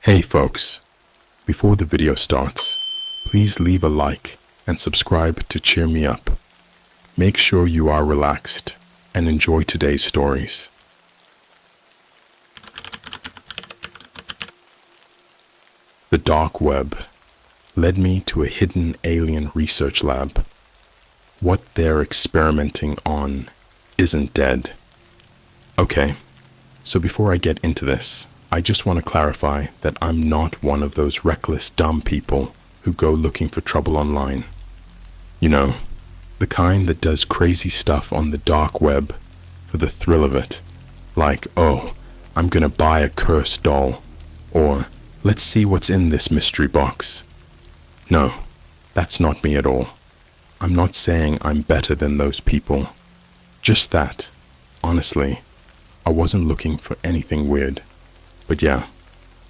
Hey folks, before the video starts, please leave a like and subscribe to cheer me up. Make sure you are relaxed and enjoy today's stories. The dark web led me to a hidden alien research lab. What they're experimenting on isn't dead. Okay, so before I get into this, I just want to clarify that I'm not one of those reckless, dumb people who go looking for trouble online. You know, the kind that does crazy stuff on the dark web for the thrill of it. Like, oh, I'm gonna buy a cursed doll, or let's see what's in this mystery box. No, that's not me at all. I'm not saying I'm better than those people. Just that, honestly, I wasn't looking for anything weird. But yeah,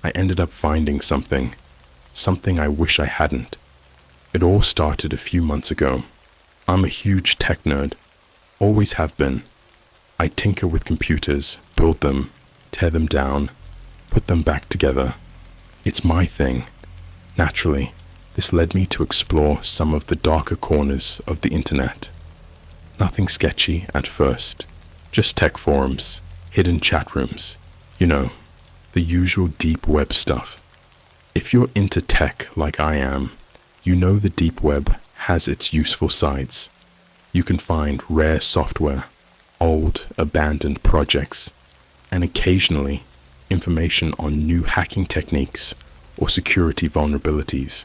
I ended up finding something I wish I hadn't. It all started a few months ago. I'm a huge tech nerd, always have been. I tinker with computers, build them, tear them down, put them back together. It's my thing. Naturally, this led me to explore some of the darker corners of the internet. Nothing sketchy at first, just tech forums, hidden chat rooms, you know, the usual deep web stuff. If you're into tech like I am, you know the deep web has its useful sides. You can find rare software, old, abandoned projects, and occasionally information on new hacking techniques or security vulnerabilities,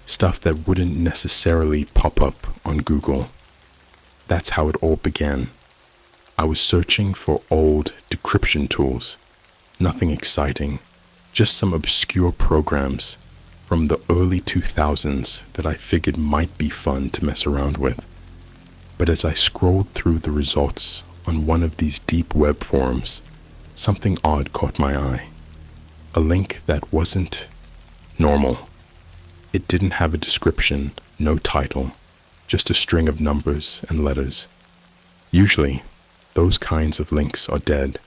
stuff that wouldn't necessarily pop up on Google. That's how it all began. I was searching for old decryption tools. Nothing exciting, just some obscure programs from the early 2000s that I figured might be fun to mess around with. But as I scrolled through the results on one of these deep web forums, something odd caught my eye. A link that wasn't normal. It didn't have a description, no title, just a string of numbers and letters. Usually, those kinds of links are dead,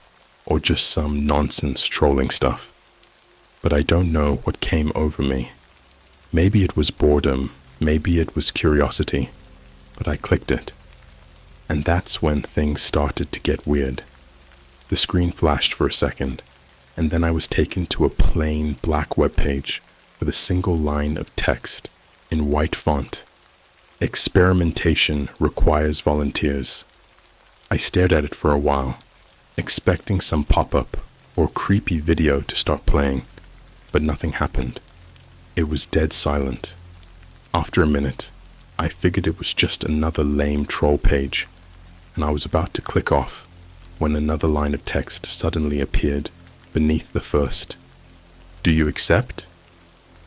or just some nonsense trolling stuff. But I don't know what came over me. Maybe it was boredom, maybe it was curiosity, but I clicked it. And that's when things started to get weird. The screen flashed for a second, and then I was taken to a plain black web page with a single line of text in white font. Experimentation requires volunteers. I stared at it for a while, expecting some pop-up or creepy video to start playing, but nothing happened. It was dead silent. After a minute, I figured it was just another lame troll page, and I was about to click off when another line of text suddenly appeared beneath the first. Do you accept?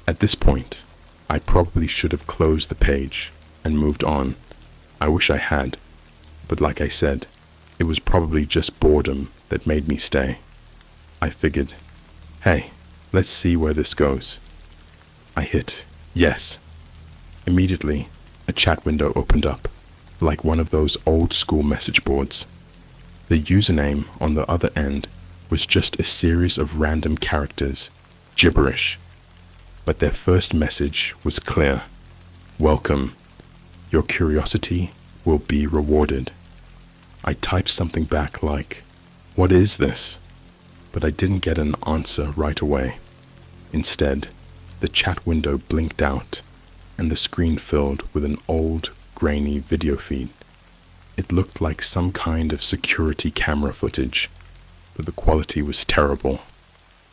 At this point, I probably should have closed the page and moved on. I wish I had, but like I said, it was probably just boredom that made me stay. I figured, hey, let's see where this goes. I hit yes. Immediately, a chat window opened up, like one of those old school message boards. The username on the other end was just a series of random characters, gibberish. But their first message was clear. Welcome. Your curiosity will be rewarded. I typed something back like, what is this? But I didn't get an answer right away. Instead, the chat window blinked out and the screen filled with an old, grainy video feed. It looked like some kind of security camera footage, but the quality was terrible.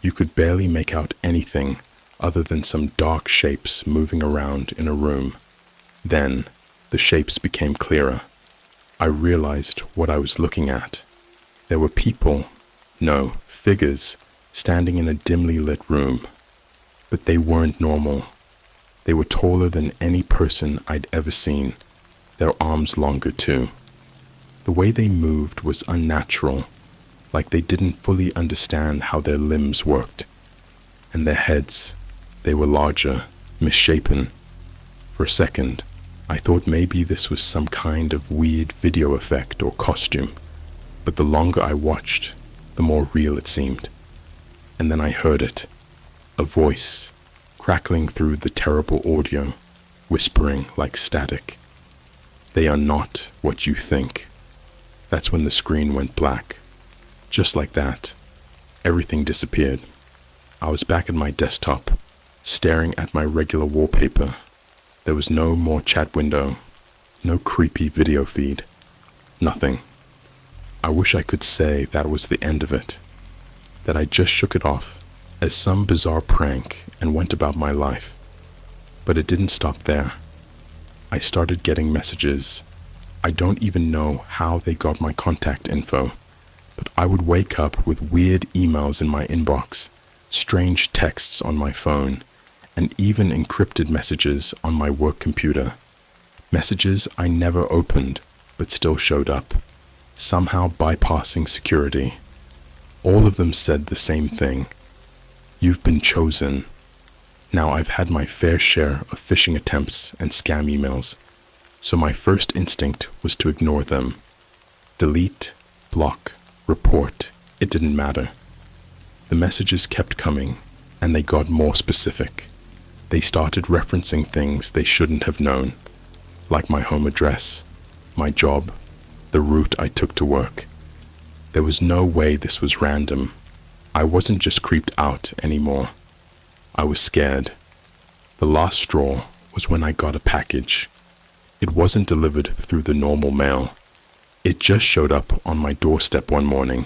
You could barely make out anything other than some dark shapes moving around in a room. Then, the shapes became clearer. I realized what I was looking at. There were people, no, figures, standing in a dimly lit room. But they weren't normal. They were taller than any person I'd ever seen, their arms longer too. The way they moved was unnatural, like they didn't fully understand how their limbs worked. And their heads, they were larger, misshapen. For a second, I thought maybe this was some kind of weird video effect or costume, but the longer I watched, the more real it seemed. And then I heard it. A voice, crackling through the terrible audio, whispering like static. They are not what you think. That's when the screen went black. Just like that, everything disappeared. I was back at my desktop, staring at my regular wallpaper. There was no more chat window, no creepy video feed, nothing. I wish I could say that was the end of it, that I just shook it off as some bizarre prank and went about my life. But it didn't stop there. I started getting messages. I don't even know how they got my contact info, but I would wake up with weird emails in my inbox, strange texts on my phone, and even encrypted messages on my work computer. Messages I never opened, but still showed up, somehow bypassing security. All of them said the same thing. You've been chosen. Now I've had my fair share of phishing attempts and scam emails, so my first instinct was to ignore them. Delete, block, report, it didn't matter. The messages kept coming, and they got more specific. They started referencing things they shouldn't have known, like my home address, my job, the route I took to work. There was no way this was random. I wasn't just creeped out anymore. I was scared. The last straw was when I got a package. It wasn't delivered through the normal mail. It just showed up on my doorstep one morning.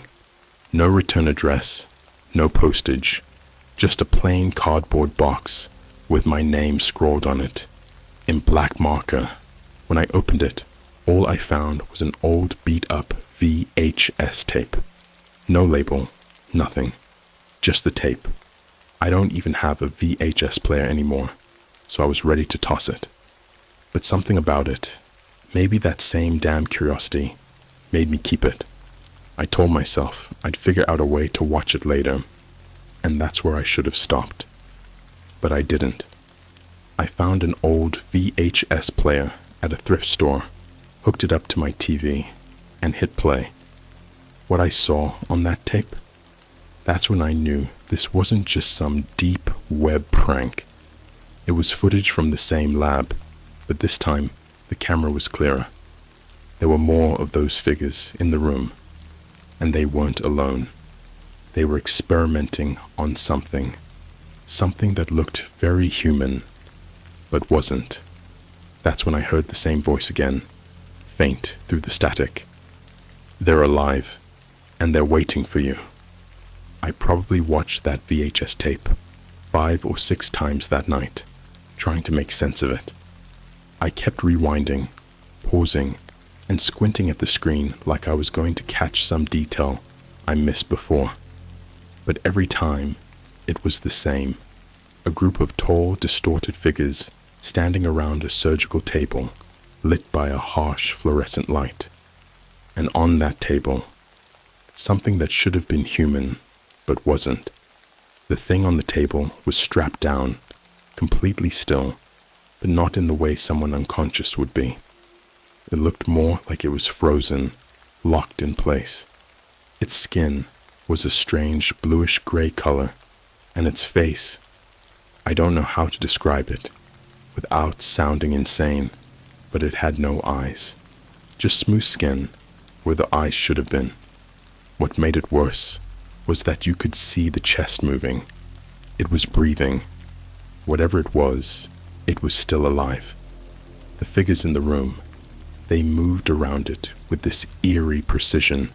No return address, no postage, just a plain cardboard box with my name scrawled on it, in black marker. When I opened it, all I found was an old beat-up VHS tape. No label, nothing, just the tape. I don't even have a VHS player anymore, so I was ready to toss it. But something about it, maybe that same damn curiosity, made me keep it. I told myself I'd figure out a way to watch it later, and that's where I should have stopped. But I didn't. I found an old VHS player at a thrift store, hooked it up to my TV, and hit play. What I saw on that tape, that's when I knew this wasn't just some deep web prank. It was footage from the same lab, but this time the camera was clearer. There were more of those figures in the room, and they weren't alone. They were experimenting on something that looked very human, but wasn't. That's when I heard the same voice again, faint through the static. They're alive, and they're waiting for you. I probably watched that VHS tape 5 or 6 times that night, trying to make sense of it. I kept rewinding, pausing, and squinting at the screen like I was going to catch some detail I missed before. But every time, it was the same. A group of tall, distorted figures standing around a surgical table, lit by a harsh fluorescent light. And on that table, something that should have been human, but wasn't. The thing on the table was strapped down, completely still, but not in the way someone unconscious would be. It looked more like it was frozen, locked in place. Its skin was a strange bluish-gray color, and its face, I don't know how to describe it, without sounding insane, but it had no eyes, just smooth skin where the eyes should have been. What made it worse was that you could see the chest moving. It was breathing. Whatever it was still alive. The figures in the room, they moved around it with this eerie precision,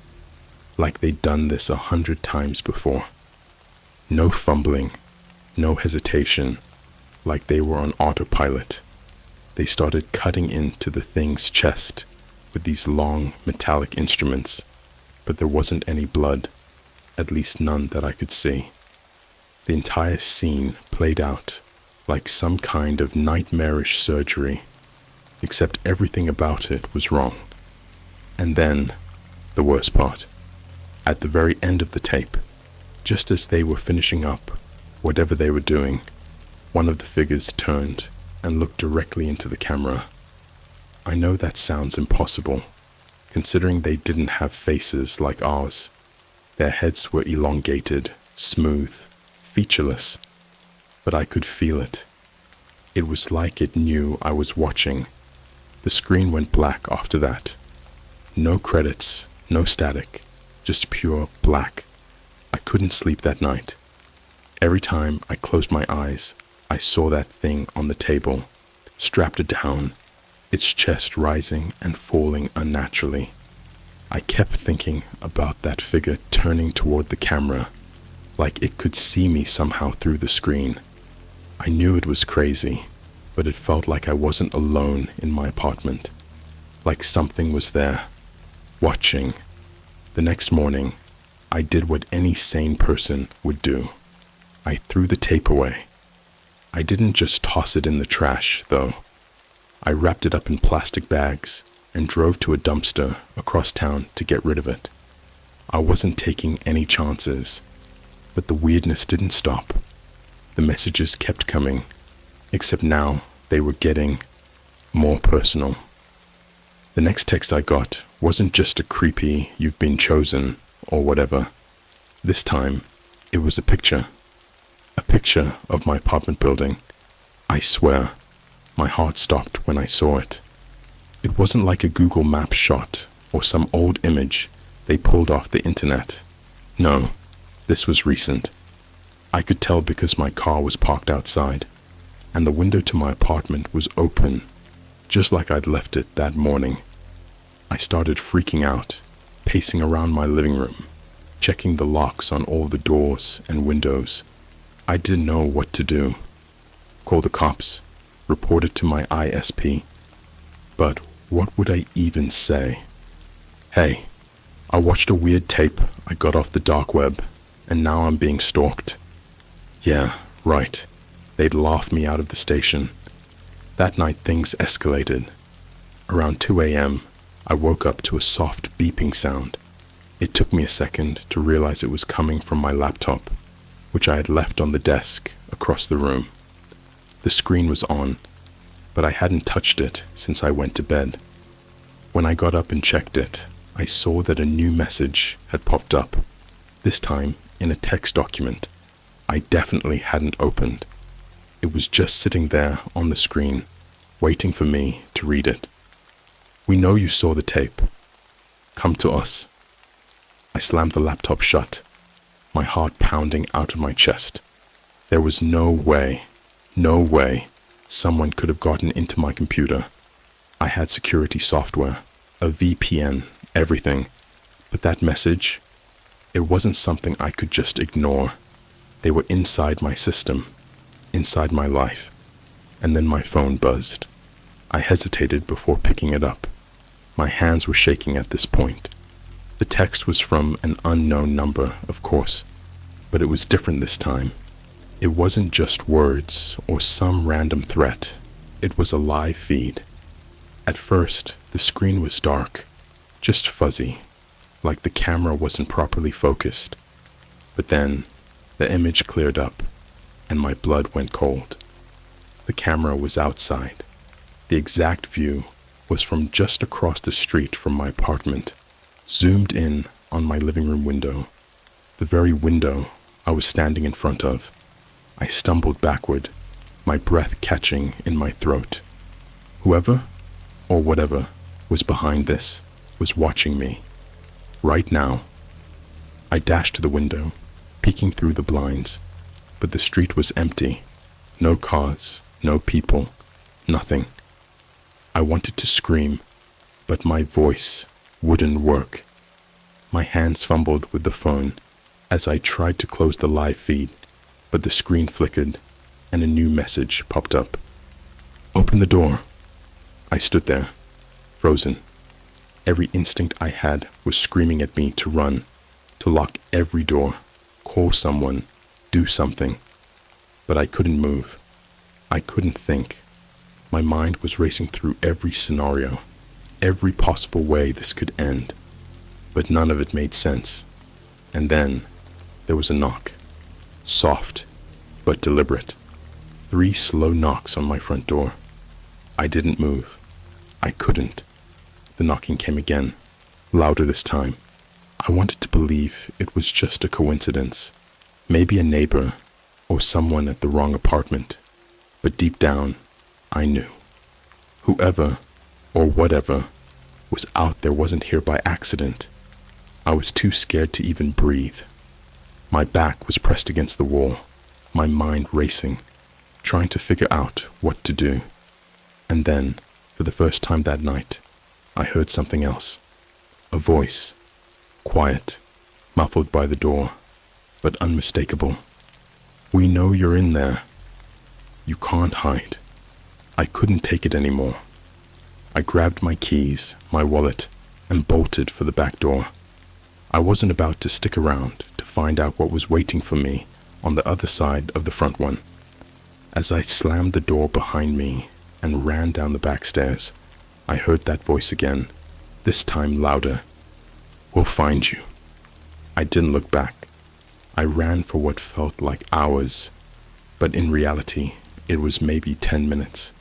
like they'd done this 100 times before. No fumbling, no hesitation, like they were on autopilot. They started cutting into the thing's chest with these long metallic instruments, but there wasn't any blood, at least none that I could see. The entire scene played out like some kind of nightmarish surgery, except everything about it was wrong. And then, the worst part, at the very end of the tape, just as they were finishing up whatever they were doing, one of the figures turned and looked directly into the camera. I know that sounds impossible, considering they didn't have faces like ours. Their heads were elongated, smooth, featureless, but I could feel it. It was like it knew I was watching. The screen went black after that. No credits, no static, just pure black. I couldn't sleep that night. Every time I closed my eyes, I saw that thing on the table, strapped down, its chest rising and falling unnaturally. I kept thinking about that figure turning toward the camera, like it could see me somehow through the screen. I knew it was crazy, but it felt like I wasn't alone in my apartment, like something was there, watching. The next morning, I did what any sane person would do. I threw the tape away. I didn't just toss it in the trash, though. I wrapped it up in plastic bags and drove to a dumpster across town to get rid of it. I wasn't taking any chances, but the weirdness didn't stop. The messages kept coming, except now they were getting more personal. The next text I got wasn't just a creepy "you've been chosen" or whatever. This time, it was a picture. A picture of my apartment building. I swear, my heart stopped when I saw it. It wasn't like a Google Maps shot or some old image they pulled off the internet. No, this was recent. I could tell because my car was parked outside, and the window to my apartment was open, just like I'd left it that morning. I started freaking out, pacing around my living room, checking the locks on all the doors and windows. I didn't know what to do. Call the cops, report it to my ISP. But what would I even say? Hey, I watched a weird tape I got off the dark web, and now I'm being stalked. Yeah, right. They'd laugh me out of the station. That night things escalated. Around 2 a.m., I woke up to a soft beeping sound. It took me a second to realize it was coming from my laptop, which I had left on the desk across the room. The screen was on, but I hadn't touched it since I went to bed. When I got up and checked it, I saw that a new message had popped up, this time in a text document I definitely hadn't opened. It was just sitting there on the screen, waiting for me to read it. "We know you saw the tape. Come to us." I slammed the laptop shut, my heart pounding out of my chest. There was no way someone could have gotten into my computer. I had security software, a VPN, everything. But that message, it wasn't something I could just ignore. They were inside my system, inside my life. And then my phone buzzed. I hesitated before picking it up. My hands were shaking at this point. The text was from an unknown number, of course, but it was different this time. It wasn't just words or some random threat. It was a live feed. At first, the screen was dark, just fuzzy, like the camera wasn't properly focused. But then, the image cleared up, and my blood went cold. The camera was outside. The exact view was from just across the street from my apartment, zoomed in on my living room window, the very window I was standing in front of. I stumbled backward, my breath catching in my throat. Whoever, or whatever, was behind this was watching me. Right now. I dashed to the window, peeking through the blinds, but the street was empty. No cars, no people, nothing. I wanted to scream, but my voice wouldn't work. My hands fumbled with the phone as I tried to close the live feed, but the screen flickered and a new message popped up. "Open the door." I stood there, frozen. Every instinct I had was screaming at me to run, to lock every door, call someone, do something. But I couldn't move. I couldn't think. My mind was racing through every scenario, every possible way this could end. But none of it made sense. And then there was a knock. Soft, but deliberate. 3 slow knocks on my front door. I didn't move. I couldn't. The knocking came again, louder this time. I wanted to believe it was just a coincidence. Maybe a neighbor, or someone at the wrong apartment, but deep down, I knew. Whoever, or whatever, was out there wasn't here by accident. I was too scared to even breathe. My back was pressed against the wall, my mind racing, trying to figure out what to do. And then, for the first time that night, I heard something else. A voice, quiet, muffled by the door, but unmistakable. "We know you're in there. You can't hide." I couldn't take it anymore. I grabbed my keys, my wallet, and bolted for the back door. I wasn't about to stick around to find out what was waiting for me on the other side of the front one. As I slammed the door behind me and ran down the back stairs, I heard that voice again, this time louder. "We'll find you." I didn't look back. I ran for what felt like hours, but in reality, it was maybe 10 minutes.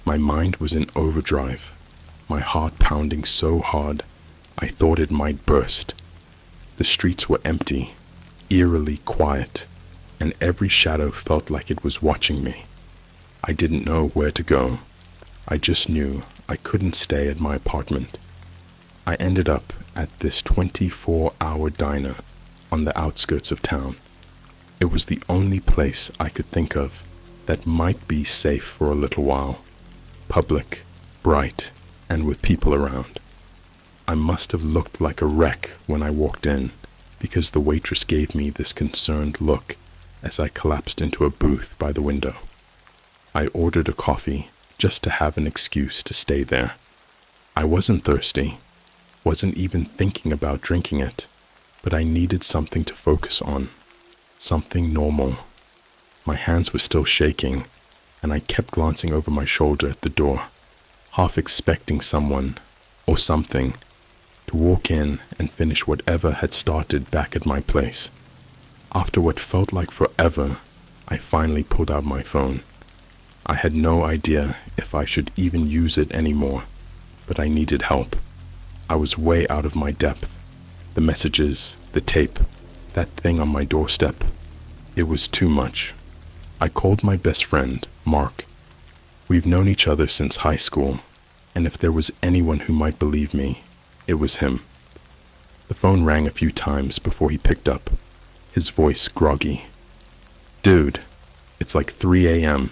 My mind was in overdrive, my heart pounding so hard I thought it might burst. The streets were empty, eerily quiet, and every shadow felt like it was watching me. I didn't know where to go. I just knew I couldn't stay at my apartment. I ended up at this 24-hour diner on the outskirts of town. It was the only place I could think of that might be safe for a little while. Public, bright, and with people around. I must have looked like a wreck when I walked in, because the waitress gave me this concerned look as I collapsed into a booth by the window. I ordered a coffee just to have an excuse to stay there. I wasn't thirsty, wasn't even thinking about drinking it, but I needed something to focus on, something normal. My hands were still shaking, and I kept glancing over my shoulder at the door, half expecting someone, or something, to walk in and finish whatever had started back at my place. After what felt like forever, I finally pulled out my phone. I had no idea if I should even use it anymore, but I needed help. I was way out of my depth. The messages, the tape, that thing on my doorstep. It was too much. I called my best friend, Mark. We've known each other since high school, and if there was anyone who might believe me, it was him. The phone rang a few times before he picked up, his voice groggy. "Dude, it's like 3 a.m.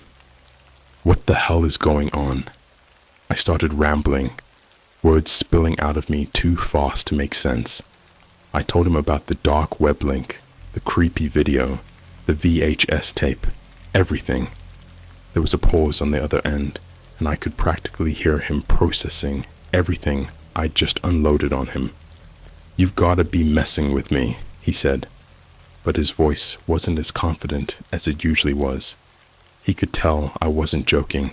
What the hell is going on?" I started rambling, words spilling out of me too fast to make sense. I told him about the dark web link, the creepy video, the VHS tape, everything. There was a pause on the other end, and I could practically hear him processing everything I'd just unloaded on him. "You've gotta be messing with me," he said, but his voice wasn't as confident as it usually was. He could tell I wasn't joking.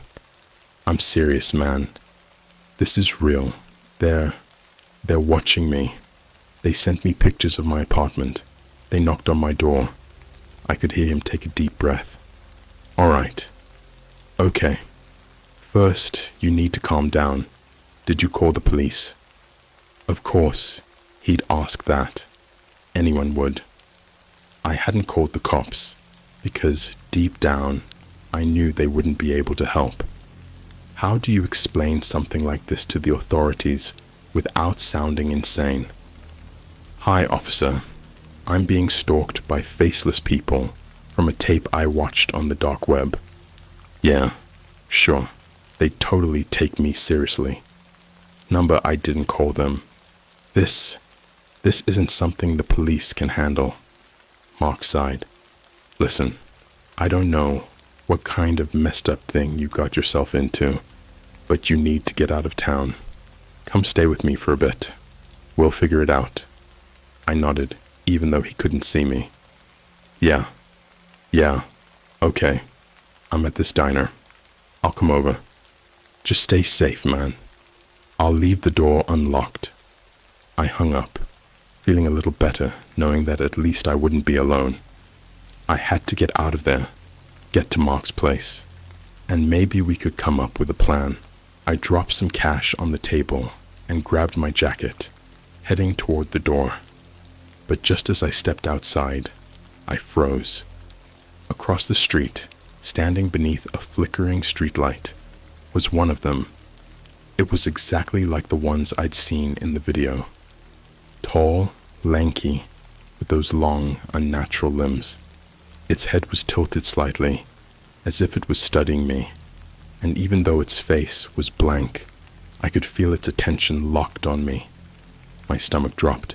"I'm serious, man. This is real. They're watching me. They sent me pictures of my apartment. They knocked on my door." I could hear him take a deep breath. "All right. Okay. First, you need to calm down. Did you call the police?" Of course, he'd ask that. Anyone would. I hadn't called the cops, because deep down, I knew they wouldn't be able to help. How do you explain something like this to the authorities without sounding insane? "Hi, officer. I'm being stalked by faceless people from a tape I watched on the dark web." "Yeah, sure. They totally take me seriously." "Number I didn't call them. This isn't something the police can handle." Mark sighed. "Listen, I don't know what kind of messed up thing you got yourself into, but you need to get out of town. Come stay with me for a bit. We'll figure it out." I nodded, even though he couldn't see me. Yeah, okay. I'm at this diner. I'll come over. Just stay safe, man. I'll leave the door unlocked." I hung up, feeling a little better, knowing that at least I wouldn't be alone. I had to get out of there, get to Mark's place, and maybe we could come up with a plan. I dropped some cash on the table and grabbed my jacket, heading toward the door. But just as I stepped outside, I froze. Across the street, standing beneath a flickering streetlight, was one of them. It was exactly like the ones I'd seen in the video. Tall, lanky, with those long, unnatural limbs. Its head was tilted slightly, as if it was studying me, and even though its face was blank, I could feel its attention locked on me. My stomach dropped.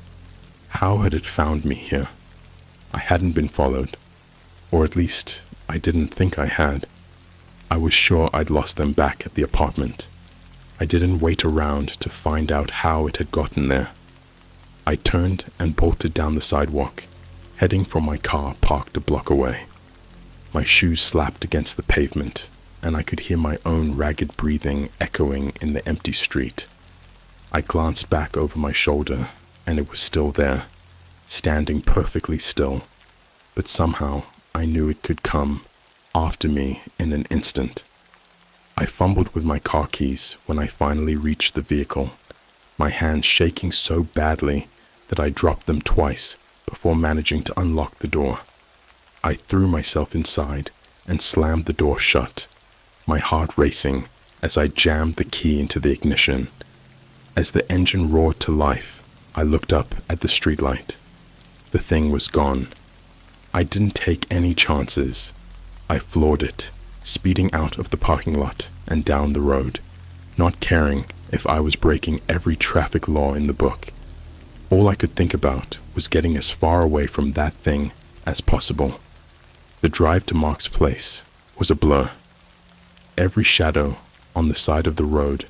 How had it found me here? I hadn't been followed, or at least I didn't think I had. I was sure I'd lost them back at the apartment. I didn't wait around to find out how it had gotten there. I turned and bolted down the sidewalk, heading for my car parked a block away. My shoes slapped against the pavement, and I could hear my own ragged breathing echoing in the empty street. I glanced back over my shoulder, and it was still there, standing perfectly still, but somehow I knew it could come after me in an instant. I fumbled with my car keys when I finally reached the vehicle, my hands shaking so badly that I dropped them twice before managing to unlock the door. I threw myself inside and slammed the door shut, my heart racing as I jammed the key into the ignition. As the engine roared to life, I looked up at the streetlight. The thing was gone. I didn't take any chances. I floored it, speeding out of the parking lot and down the road, not caring if I was breaking every traffic law in the book. All I could think about was getting as far away from that thing as possible. The drive to Mark's place was a blur. Every shadow on the side of the road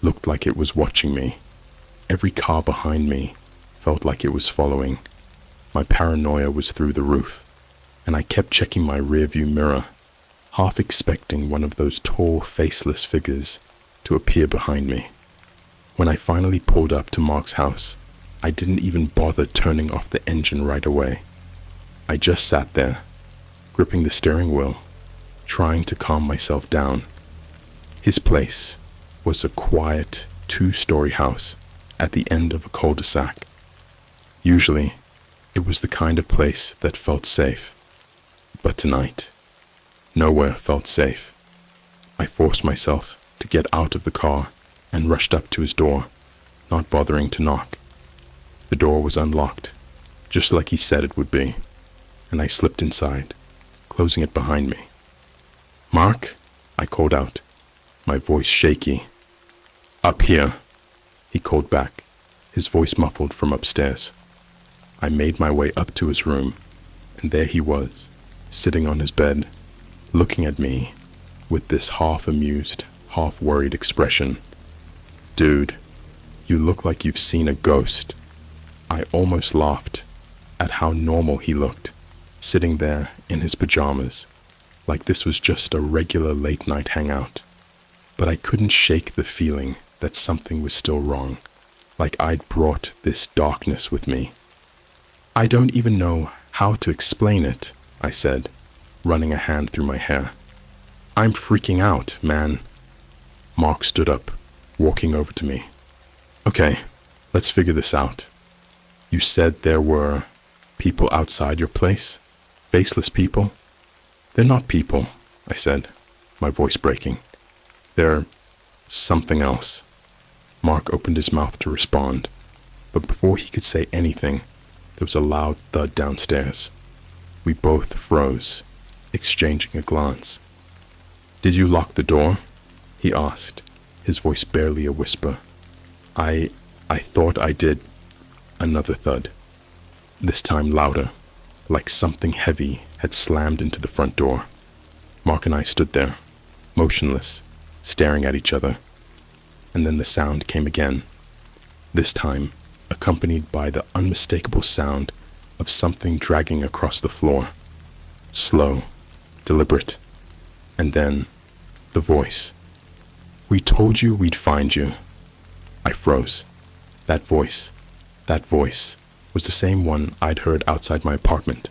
looked like it was watching me. Every car behind me felt like it was following. My paranoia was through the roof, and I kept checking my rearview mirror, half expecting one of those tall, faceless figures to appear behind me. When I finally pulled up to Mark's house, I didn't even bother turning off the engine right away. I just sat there, gripping the steering wheel, trying to calm myself down. His place was a quiet, 2-story house at the end of a cul-de-sac. Usually, it was the kind of place that felt safe. But tonight, nowhere felt safe. I forced myself to get out of the car and rushed up to his door, not bothering to knock. The door was unlocked, just like he said it would be, and I slipped inside, closing it behind me. "Mark?" I called out, my voice shaky. "Up here," he called back, his voice muffled from upstairs. I made my way up to his room, and there he was, sitting on his bed, looking at me with this half-amused, half-worried expression. "Dude, you look like you've seen a ghost." I almost laughed at how normal he looked, sitting there in his pajamas, like this was just a regular late-night hangout. But I couldn't shake the feeling that something was still wrong, like I'd brought this darkness with me. "I don't even know how to explain it," I said, running a hand through my hair. "I'm freaking out, man." Mark stood up, walking over to me. "Okay, let's figure this out. You said there were people outside your place? Faceless people?" "They're not people," I said, my voice breaking. "They're something else." Mark opened his mouth to respond, but before he could say anything, there was a loud thud downstairs. We both froze, exchanging a glance. "Did you lock the door?" he asked, his voice barely a whisper. I thought I did." Another thud, this time louder, like something heavy had slammed into the front door. Mark and I stood there, motionless, staring at each other. And then the sound came again, this time accompanied by the unmistakable sound of something dragging across the floor. Slow, deliberate, and then the voice. "We told you we'd find you." I froze. That voice was the same one I'd heard outside my apartment,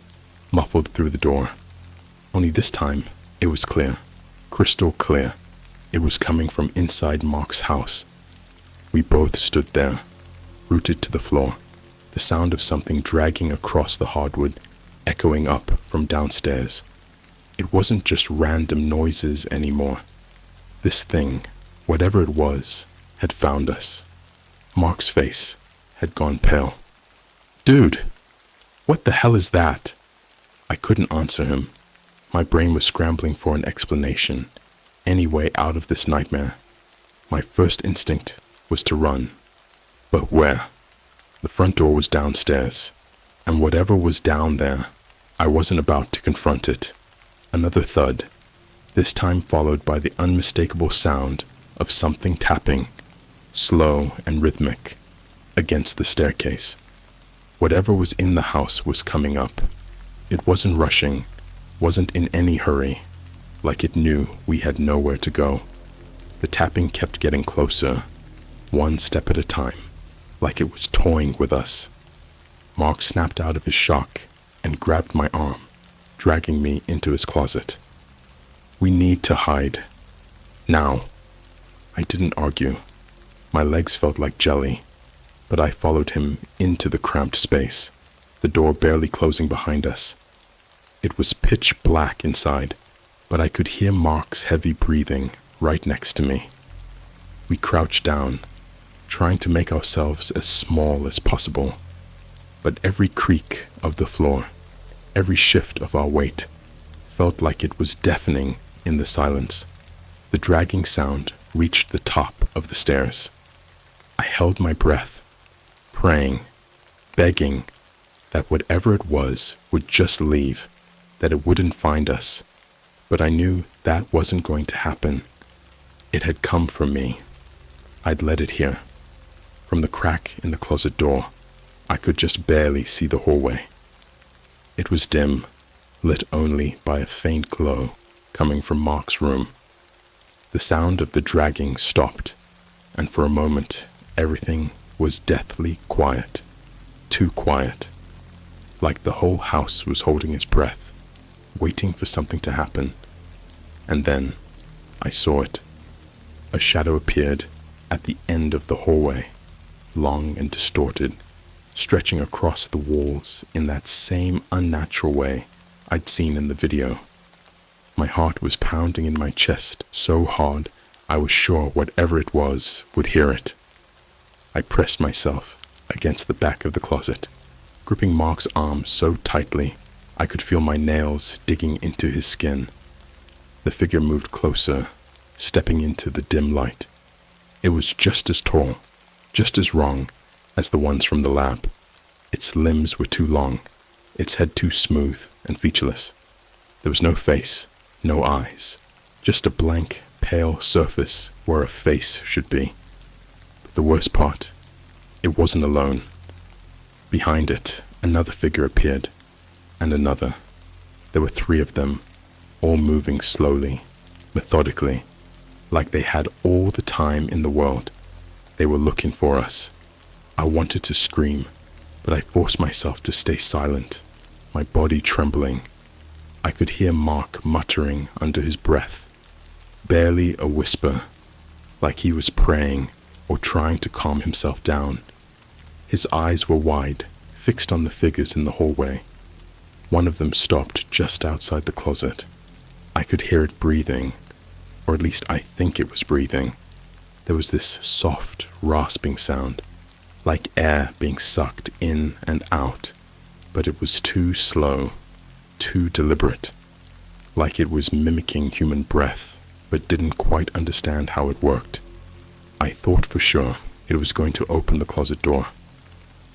muffled through the door. Only this time, it was clear, crystal clear. It was coming from inside Mark's house. We both stood there, rooted to the floor, the sound of something dragging across the hardwood, echoing up from downstairs. It wasn't just random noises anymore. This thing, whatever it was, had found us. Mark's face had gone pale. "Dude, what the hell is that?" I couldn't answer him. My brain was scrambling for an explanation, any way out of this nightmare. My first instinct was to run. But where? The front door was downstairs, and whatever was down there, I wasn't about to confront it. Another thud, this time followed by the unmistakable sound of something tapping, slow and rhythmic, against the staircase. Whatever was in the house was coming up. It wasn't rushing, wasn't in any hurry, like it knew we had nowhere to go. The tapping kept getting closer, one step at a time, like it was toying with us. Mark snapped out of his shock and grabbed my arm, dragging me into his closet. "We need to hide. Now." I didn't argue. My legs felt like jelly, but I followed him into the cramped space, the door barely closing behind us. It was pitch black inside, but I could hear Mark's heavy breathing right next to me. We crouched down, trying to make ourselves as small as possible, but every creak of the floor, every shift of our weight, felt like it was deafening in the silence. The dragging sound reached the top of the stairs. I held my breath, praying, begging that whatever it was would just leave, that it wouldn't find us. But I knew that wasn't going to happen. It had come for me. I'd let it here. From the crack in the closet door, I could just barely see the hallway. It was dim, lit only by a faint glow coming from Mark's room. The sound of the dragging stopped, and for a moment, everything was deathly quiet. Too quiet. Like the whole house was holding its breath, waiting for something to happen. And then I saw it. A shadow appeared at the end of the hallway, long and distorted, stretching across the walls in that same unnatural way I'd seen in the video. My heart was pounding in my chest so hard I was sure whatever it was would hear it. I pressed myself against the back of the closet, gripping Mark's arm so tightly I could feel my nails digging into his skin. The figure moved closer, stepping into the dim light. It was just as tall, just as wrong as the ones from the lab. Its limbs were too long, its head too smooth and featureless. There was no face, no eyes, just a blank, pale surface where a face should be. But the worst part, it wasn't alone. Behind it, another figure appeared, and another. There were 3 of them, all moving slowly, methodically, like they had all the time in the world. They were looking for us. I wanted to scream, but I forced myself to stay silent, my body trembling. I could hear Mark muttering under his breath, barely a whisper, like he was praying or trying to calm himself down. His eyes were wide, fixed on the figures in the hallway. One of them stopped just outside the closet. I could hear it breathing, or at least I think it was breathing. There was this soft, rasping sound, like air being sucked in and out, but it was too slow, too deliberate, like it was mimicking human breath, but didn't quite understand how it worked. I thought for sure it was going to open the closet door,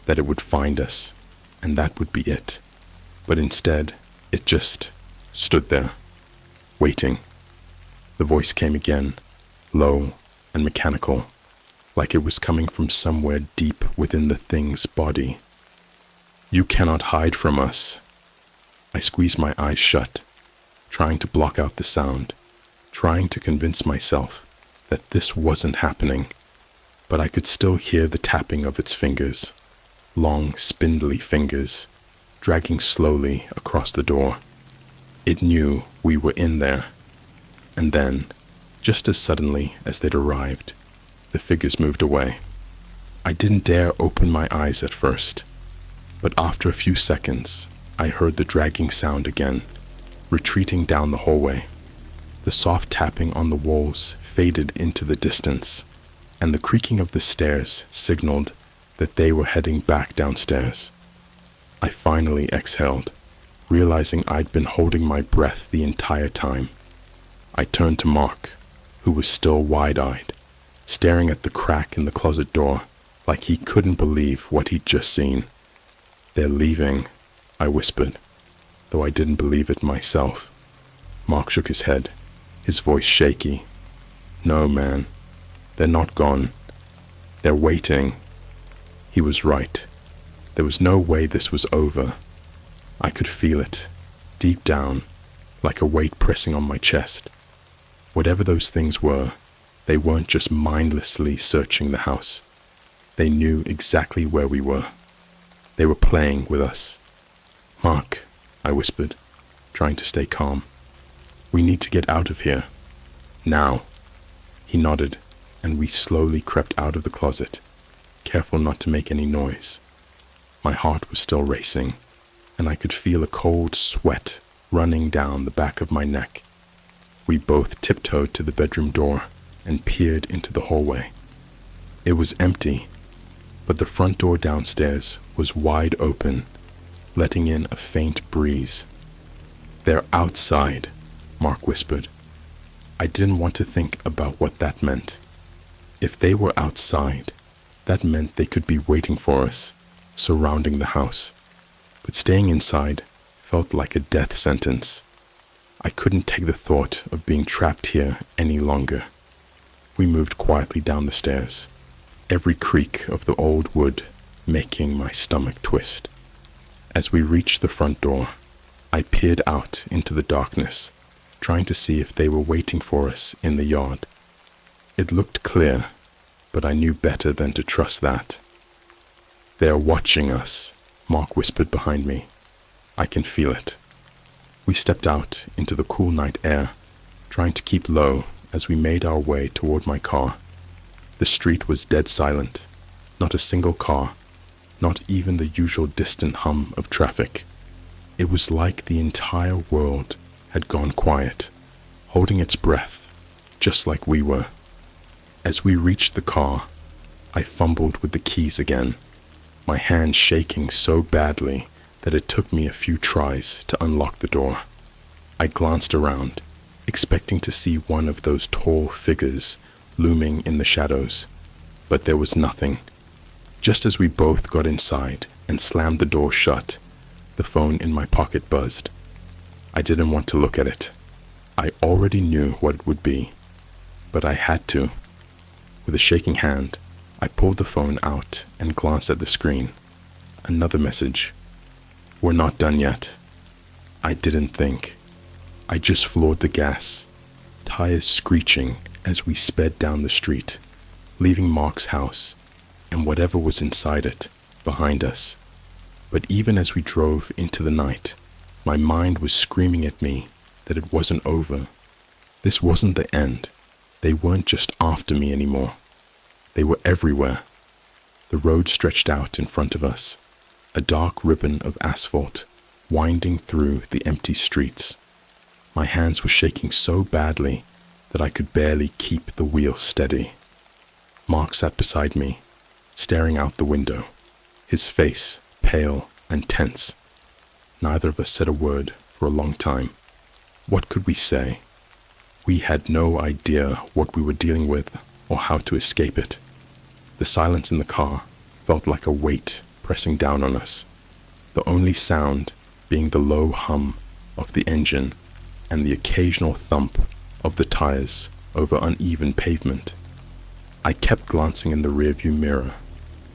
that it would find us, and that would be it. But instead, it just stood there, waiting. The voice came again, low and mechanical, like it was coming from somewhere deep within the thing's body. "You cannot hide from us." I squeezed my eyes shut, trying to block out the sound, trying to convince myself that this wasn't happening, but I could still hear the tapping of its fingers, long, spindly fingers, dragging slowly across the door. It knew we were in there. And then, just as suddenly as they'd arrived, the figures moved away. I didn't dare open my eyes at first, but after a few seconds, I heard the dragging sound again, retreating down the hallway. The soft tapping on the walls faded into the distance, and the creaking of the stairs signaled that they were heading back downstairs. I finally exhaled, realizing I'd been holding my breath the entire time. I turned to Mark, who was still wide-eyed, staring at the crack in the closet door like he couldn't believe what he'd just seen. "They're leaving," I whispered, though I didn't believe it myself. Mark shook his head, his voice shaky. "No, man, they're not gone. They're waiting." He was right. There was no way this was over. I could feel it, deep down, like a weight pressing on my chest. Whatever those things were, they weren't just mindlessly searching the house. They knew exactly where we were. They were playing with us. "Mark," I whispered, trying to stay calm. "We need to get out of here. Now." He nodded, and we slowly crept out of the closet, careful not to make any noise. My heart was still racing, and I could feel a cold sweat running down the back of my neck. We both tiptoed to the bedroom door and peered into the hallway. It was empty, but the front door downstairs was wide open, letting in a faint breeze. "They're outside," Mark whispered. I didn't want to think about what that meant. If they were outside, that meant they could be waiting for us, surrounding the house. But staying inside felt like a death sentence. I couldn't take the thought of being trapped here any longer. We moved quietly down the stairs, every creak of the old wood making my stomach twist. As we reached the front door, I peered out into the darkness, trying to see if they were waiting for us in the yard. It looked clear, but I knew better than to trust that. "They're watching us," Mark whispered behind me. "I can feel it." We stepped out into the cool night air, trying to keep low as we made our way toward my car. The street was dead silent, not a single car, not even the usual distant hum of traffic. It was like the entire world had gone quiet, holding its breath, just like we were. As we reached the car, I fumbled with the keys again, my hand shaking so badly that it took me a few tries to unlock the door. I glanced around, expecting to see one of those tall figures looming in the shadows, but there was nothing. Just as we both got inside and slammed the door shut, the phone in my pocket buzzed. I didn't want to look at it. I already knew what it would be, but I had to. With a shaking hand, I pulled the phone out and glanced at the screen. Another message. "We're not done yet." I didn't think. I just floored the gas, tires screeching as we sped down the street, leaving Mark's house and whatever was inside it behind us. But even as we drove into the night, my mind was screaming at me that it wasn't over. This wasn't the end. They weren't just after me anymore. They were everywhere. The road stretched out in front of us, a dark ribbon of asphalt winding through the empty streets. My hands were shaking so badly that I could barely keep the wheel steady. Mark sat beside me, staring out the window, his face pale and tense. Neither of us said a word for a long time. What could we say? We had no idea what we were dealing with or how to escape it. The silence in the car felt like a weight pressing down on us, the only sound being the low hum of the engine and the occasional thump of the tires over uneven pavement. I kept glancing in the rearview mirror,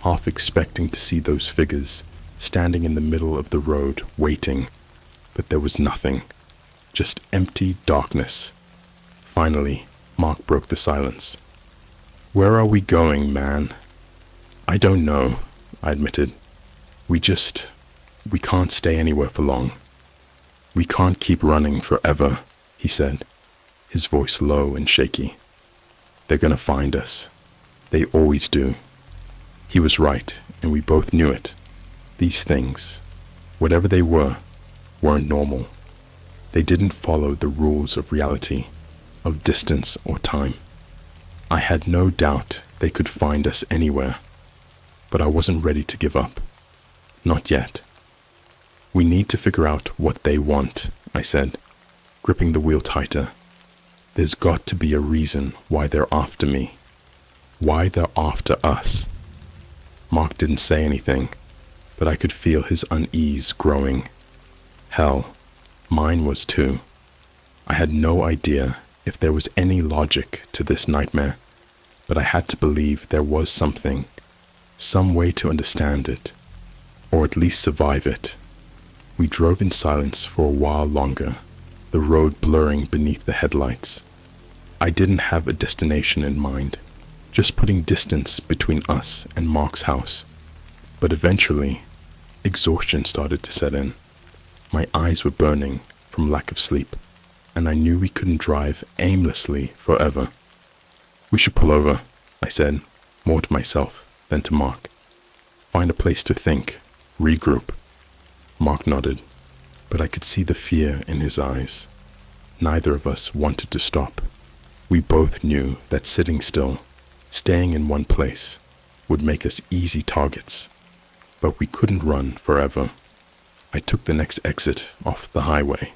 half expecting to see those figures standing in the middle of the road waiting, but there was nothing, just empty darkness. Finally, Mark broke the silence. "Where are we going, man?" "I don't know," I admitted. We can't stay anywhere for long. We can't keep running forever," he said, his voice low and shaky. "They're gonna find us. They always do." He was right, and we both knew it. These things, whatever they were, weren't normal. They didn't follow the rules of reality, of distance or time. I had no doubt they could find us anywhere, but I wasn't ready to give up. Not yet. We need to figure out what they want, I said, gripping the wheel tighter. There's got to be a reason why they're after me. Why they're after us. Mark didn't say anything, but I could feel his unease growing. Hell, mine was too. I had no idea if there was any logic to this nightmare, but I had to believe there was something, some way to understand it, or at least survive it. We drove in silence for a while longer, the road blurring beneath the headlights. I didn't have a destination in mind, just putting distance between us and Mark's house. But eventually, exhaustion started to set in. My eyes were burning from lack of sleep, and I knew we couldn't drive aimlessly forever. We should pull over, I said, more to myself than to Mark. Find a place to think, regroup. Mark nodded, but I could see the fear in his eyes. Neither of us wanted to stop. We both knew that sitting still, staying in one place, would make us easy targets, but we couldn't run forever. I took the next exit off the highway,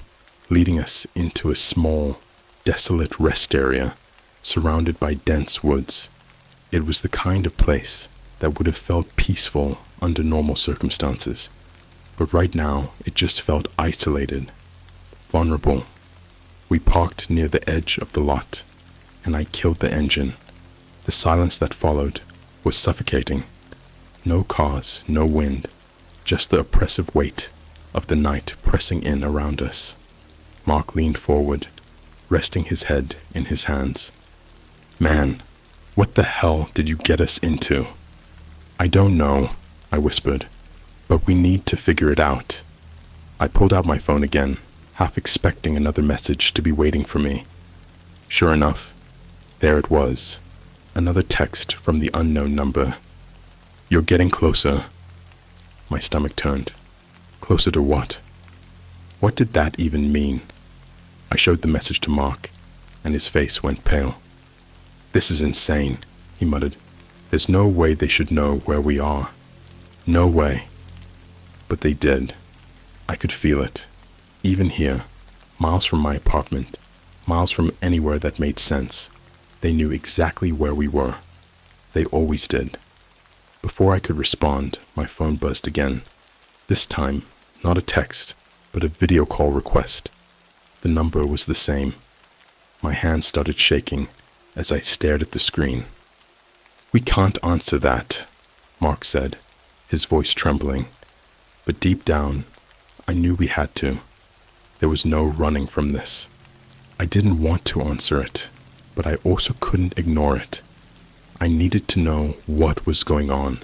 leading us into a small, desolate rest area surrounded by dense woods. It was the kind of place that would have felt peaceful under normal circumstances, but right now it just felt isolated, vulnerable. We parked near the edge of the lot, and I killed the engine. The silence that followed was suffocating. No cars, no wind, just the oppressive weight of the night pressing in around us. Mark leaned forward, resting his head in his hands. Man, what the hell did you get us into? I don't know, I whispered, but we need to figure it out. I pulled out my phone again, half expecting another message to be waiting for me. Sure enough, there it was, another text from the unknown number. You're getting closer. My stomach turned. Closer to what? What did that even mean? I showed the message to Mark, and his face went pale. This is insane, he muttered. There's no way they should know where we are. No way. But they did. I could feel it. Even here, miles from my apartment, miles from anywhere that made sense, they knew exactly where we were. They always did. Before I could respond, my phone buzzed again. This time, not a text, but a video call request. The number was the same. My hand started shaking as I stared at the screen. We can't answer that, Mark said, his voice trembling. But deep down, I knew we had to. There was no running from this. I didn't want to answer it, but I also couldn't ignore it. I needed to know what was going on,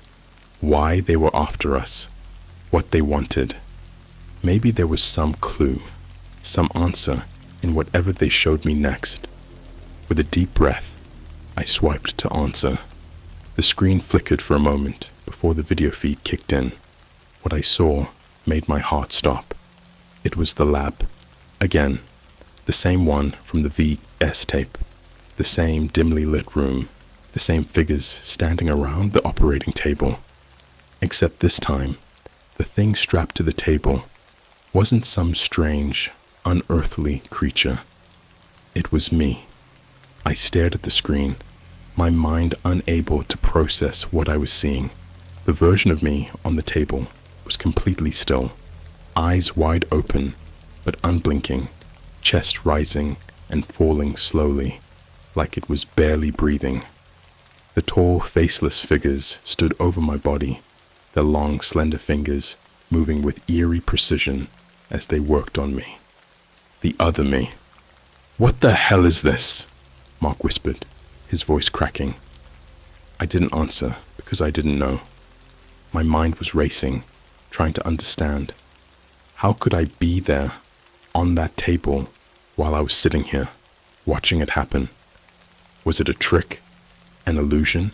why they were after us, what they wanted. Maybe there was some clue, some answer in whatever they showed me next. With a deep breath, I swiped to answer. The screen flickered for a moment before the video feed kicked in. What I saw made my heart stop. It was the lab. Again, the same one from the VS tape. The same dimly lit room. The same figures standing around the operating table. Except this time, the thing strapped to the table wasn't some strange, unearthly creature. It was me. I stared at the screen, my mind unable to process what I was seeing. The version of me on the table was completely still, eyes wide open but unblinking, chest rising and falling slowly, like it was barely breathing. The tall, faceless figures stood over my body, their long, slender fingers moving with eerie precision as they worked on me. The other me. "What the hell is this?" Mark whispered, his voice cracking. I didn't answer because I didn't know. My mind was racing, trying to understand. How could I be there, on that table, while I was sitting here, watching it happen? Was it a trick, an illusion,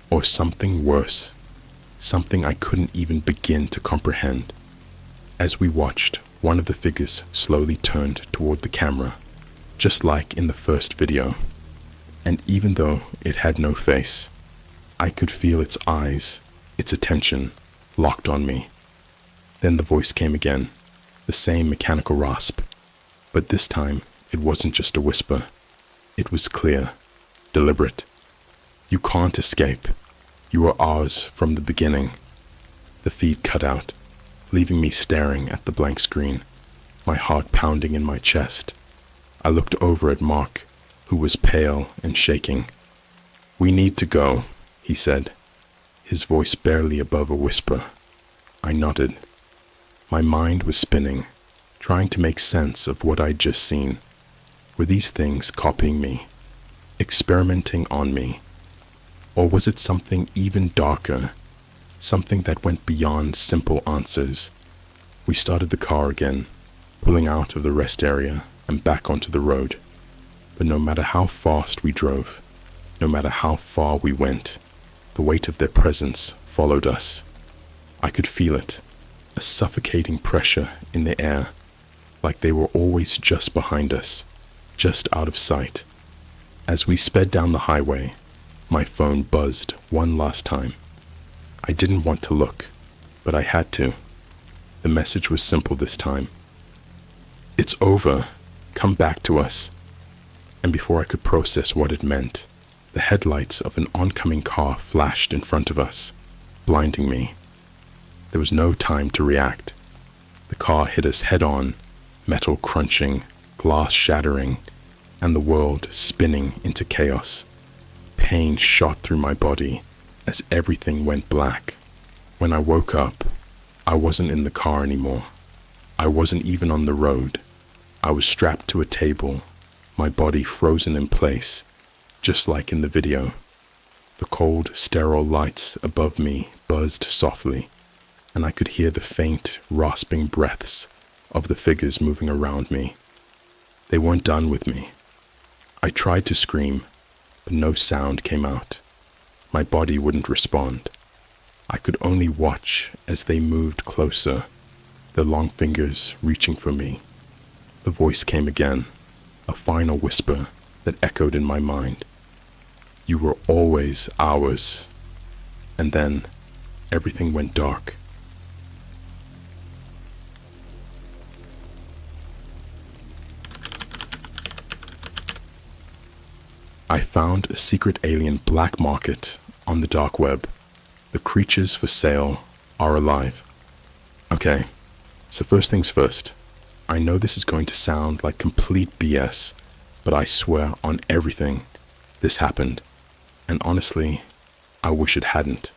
or something worse, something I couldn't even begin to comprehend? As we watched, One of the figures slowly turned toward the camera, just like in the first video, and even though it had no face, I could feel its eyes, its attention, locked on me. Then the voice came again, the same mechanical rasp, but this time it wasn't just a whisper. It was clear, deliberate. You can't escape. You are ours from the beginning. The feed cut out, leaving me staring at the blank screen, my heart pounding in my chest. I looked over at Mark, who was pale and shaking. "We need to go," he said, his voice barely above a whisper. I nodded. My mind was spinning, trying to make sense of what I'd just seen. Were these things copying me, experimenting on me? Or was it something even darker, something that went beyond simple answers? We started the car again, pulling out of the rest area and back onto the road. But no matter how fast we drove, no matter how far we went, the weight of their presence followed us. I could feel it, a suffocating pressure in the air, like they were always just behind us, just out of sight. As we sped down the highway, my phone buzzed one last time. I didn't want to look, but I had to. The message was simple this time. "It's over. Come back to us." And before I could process what it meant, the headlights of an oncoming car flashed in front of us, blinding me. There was no time to react. The car hit us head-on, metal crunching, glass shattering, and the world spinning into chaos. Pain shot through my body as everything went black. When I woke up, I wasn't in the car anymore. I wasn't even on the road. I was strapped to a table, my body frozen in place, just like in the video. The cold, sterile lights above me buzzed softly, and I could hear the faint, rasping breaths of the figures moving around me. They weren't done with me. I tried to scream, but no sound came out. My body wouldn't respond. I could only watch as they moved closer, their long fingers reaching for me. The voice came again, a final whisper that echoed in my mind. "You were always ours." And then everything went dark. I found a secret alien black market on the dark web. The creatures for sale are alive. Okay, so first things first. I know this is going to sound like complete BS, but I swear on everything, this happened. And honestly, I wish it hadn't.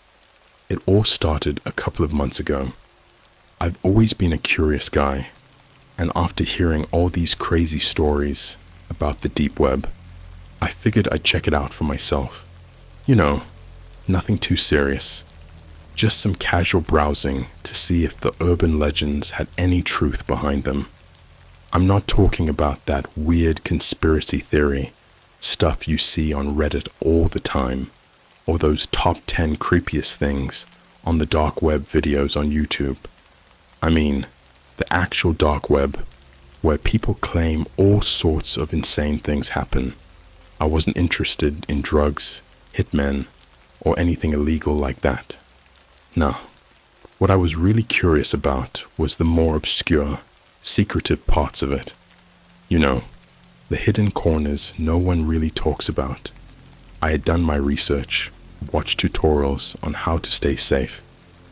It all started a couple of months ago. I've always been a curious guy, and after hearing all these crazy stories about the deep web, I figured I'd check it out for myself. You know, nothing too serious. Just some casual browsing to see if the urban legends had any truth behind them. I'm not talking about that weird conspiracy theory stuff you see on Reddit all the time, or those top 10 creepiest things on the dark web videos on YouTube. I mean, the actual dark web, where people claim all sorts of insane things happen. I wasn't interested in drugs, hitmen, or anything illegal like that. No. What I was really curious about was the more obscure, secretive parts of it. You know, the hidden corners no one really talks about. I had done my research, watched tutorials on how to stay safe,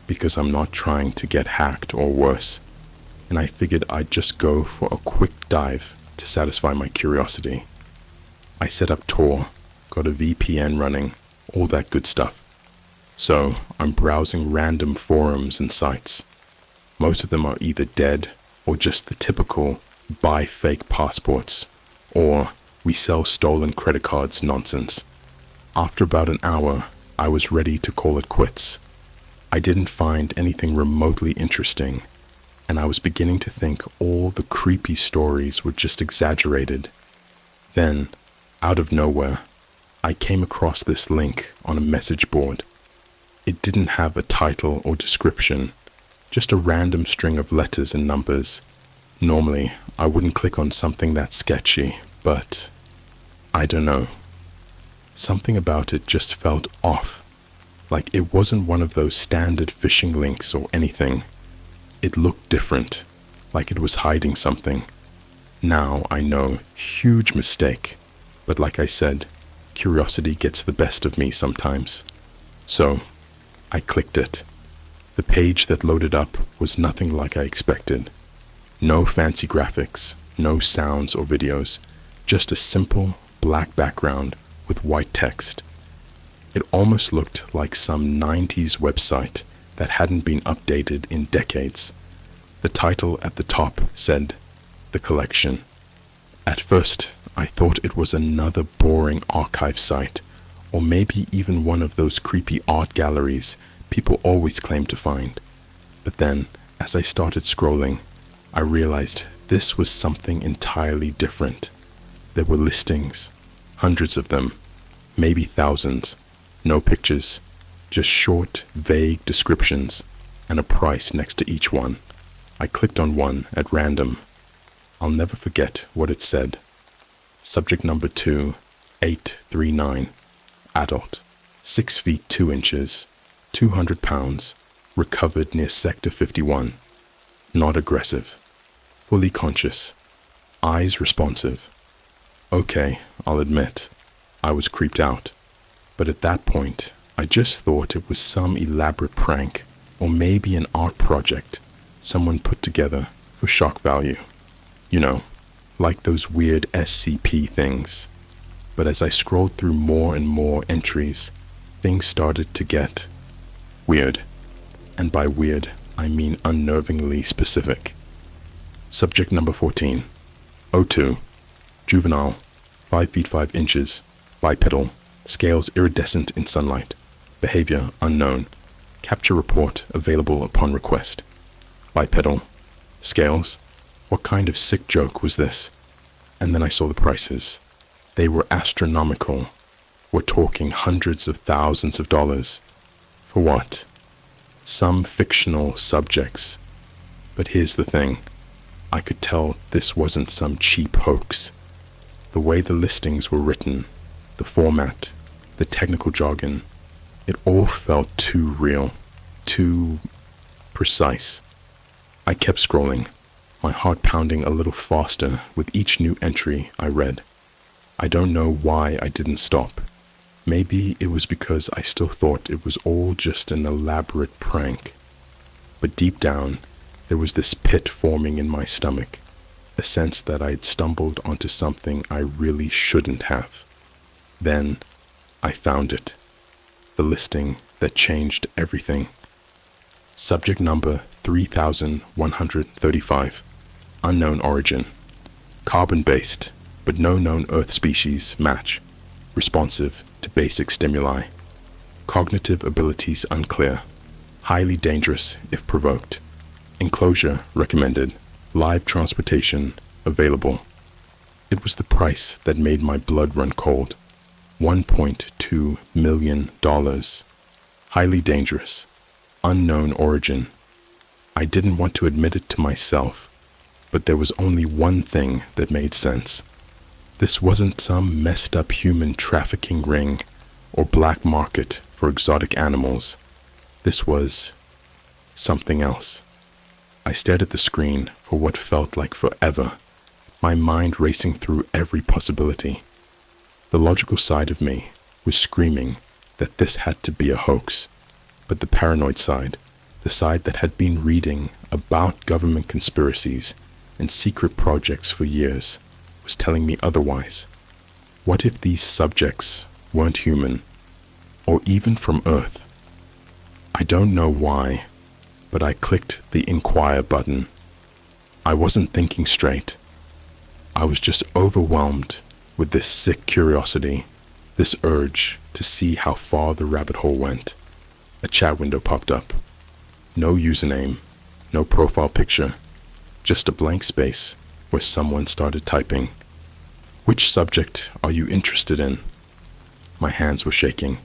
because I'm not trying to get hacked or worse, and I figured I'd just go for a quick dive to satisfy my curiosity. I set up Tor, got a VPN running, all that good stuff. So I'm browsing random forums and sites. Most of them are either dead or just the typical buy fake passports or we sell stolen credit cards nonsense. After about an hour, I was ready to call it quits. I didn't find anything remotely interesting, and I was beginning to think all the creepy stories were just exaggerated. Then, out of nowhere, I came across this link on a message board. It didn't have a title or description, just a random string of letters and numbers, Normally, I wouldn't click on something that sketchy, but I don't know. Something about it just felt off, like it wasn't one of those standard phishing links or anything. It looked different, like it was hiding something. Now I know, huge mistake, but like I said, curiosity gets the best of me sometimes. So, I clicked it. The page that loaded up was nothing like I expected. No fancy graphics, no sounds or videos, just a simple black background with white text. It almost looked like some 90s website that hadn't been updated in decades. The title at the top said, "The Collection." At first, I thought it was another boring archive site, or maybe even one of those creepy art galleries people always claim to find. But then, as I started scrolling, I realized this was something entirely different. There were listings, hundreds of them, maybe thousands, no pictures, just short, vague descriptions, and a price next to each one. I clicked on one at random. I'll never forget what it said. Subject number 2839, adult, 6 feet 2 inches, 200 pounds, recovered near Sector 51, not aggressive, fully conscious, eyes responsive. Okay, I'll admit, I was creeped out, but at that point, I just thought it was some elaborate prank, or maybe an art project someone put together for shock value. You know, like those weird SCP things. But as I scrolled through more and more entries, things started to get weird. And by weird, I mean unnervingly specific. Subject number 14, 02, juvenile, 5 feet 5 inches, bipedal, scales iridescent in sunlight, behavior unknown, capture report available upon request. Bipedal, scales, what kind of sick joke was this? And then I saw the prices. They were astronomical. We're talking hundreds of thousands of dollars. For what? Some fictional subjects. But here's the thing. I could tell this wasn't some cheap hoax. The way the listings were written, the format, the technical jargon, it all felt too real, too precise. I kept scrolling, my heart pounding a little faster with each new entry I read. I don't know why I didn't stop. Maybe it was because I still thought it was all just an elaborate prank. But deep down, there was this pit forming in my stomach, a sense that I had stumbled onto something I really shouldn't have. Then, I found it. The listing that changed everything. Subject number 3135. Unknown origin. Carbon-based, but no known Earth species match. Responsive to basic stimuli. Cognitive abilities unclear. Highly dangerous if provoked. Enclosure recommended. Live transportation available. It was the price that made my blood run cold. $1.2 million. Highly dangerous. Unknown origin. I didn't want to admit it to myself, but there was only one thing that made sense. This wasn't some messed up human trafficking ring or black market for exotic animals. This was something else. I stared at the screen for what felt like forever, my mind racing through every possibility. The logical side of me was screaming that this had to be a hoax, but the paranoid side, the side that had been reading about government conspiracies and secret projects for years, was telling me otherwise. What if these subjects weren't human, or even from Earth? I don't know why, but I clicked the inquire button. I wasn't thinking straight. I was just overwhelmed with this sick curiosity, this urge to see how far the rabbit hole went. A chat window popped up. No username, no profile picture, just a blank space where someone started typing. Which subject are you interested in? My hands were shaking.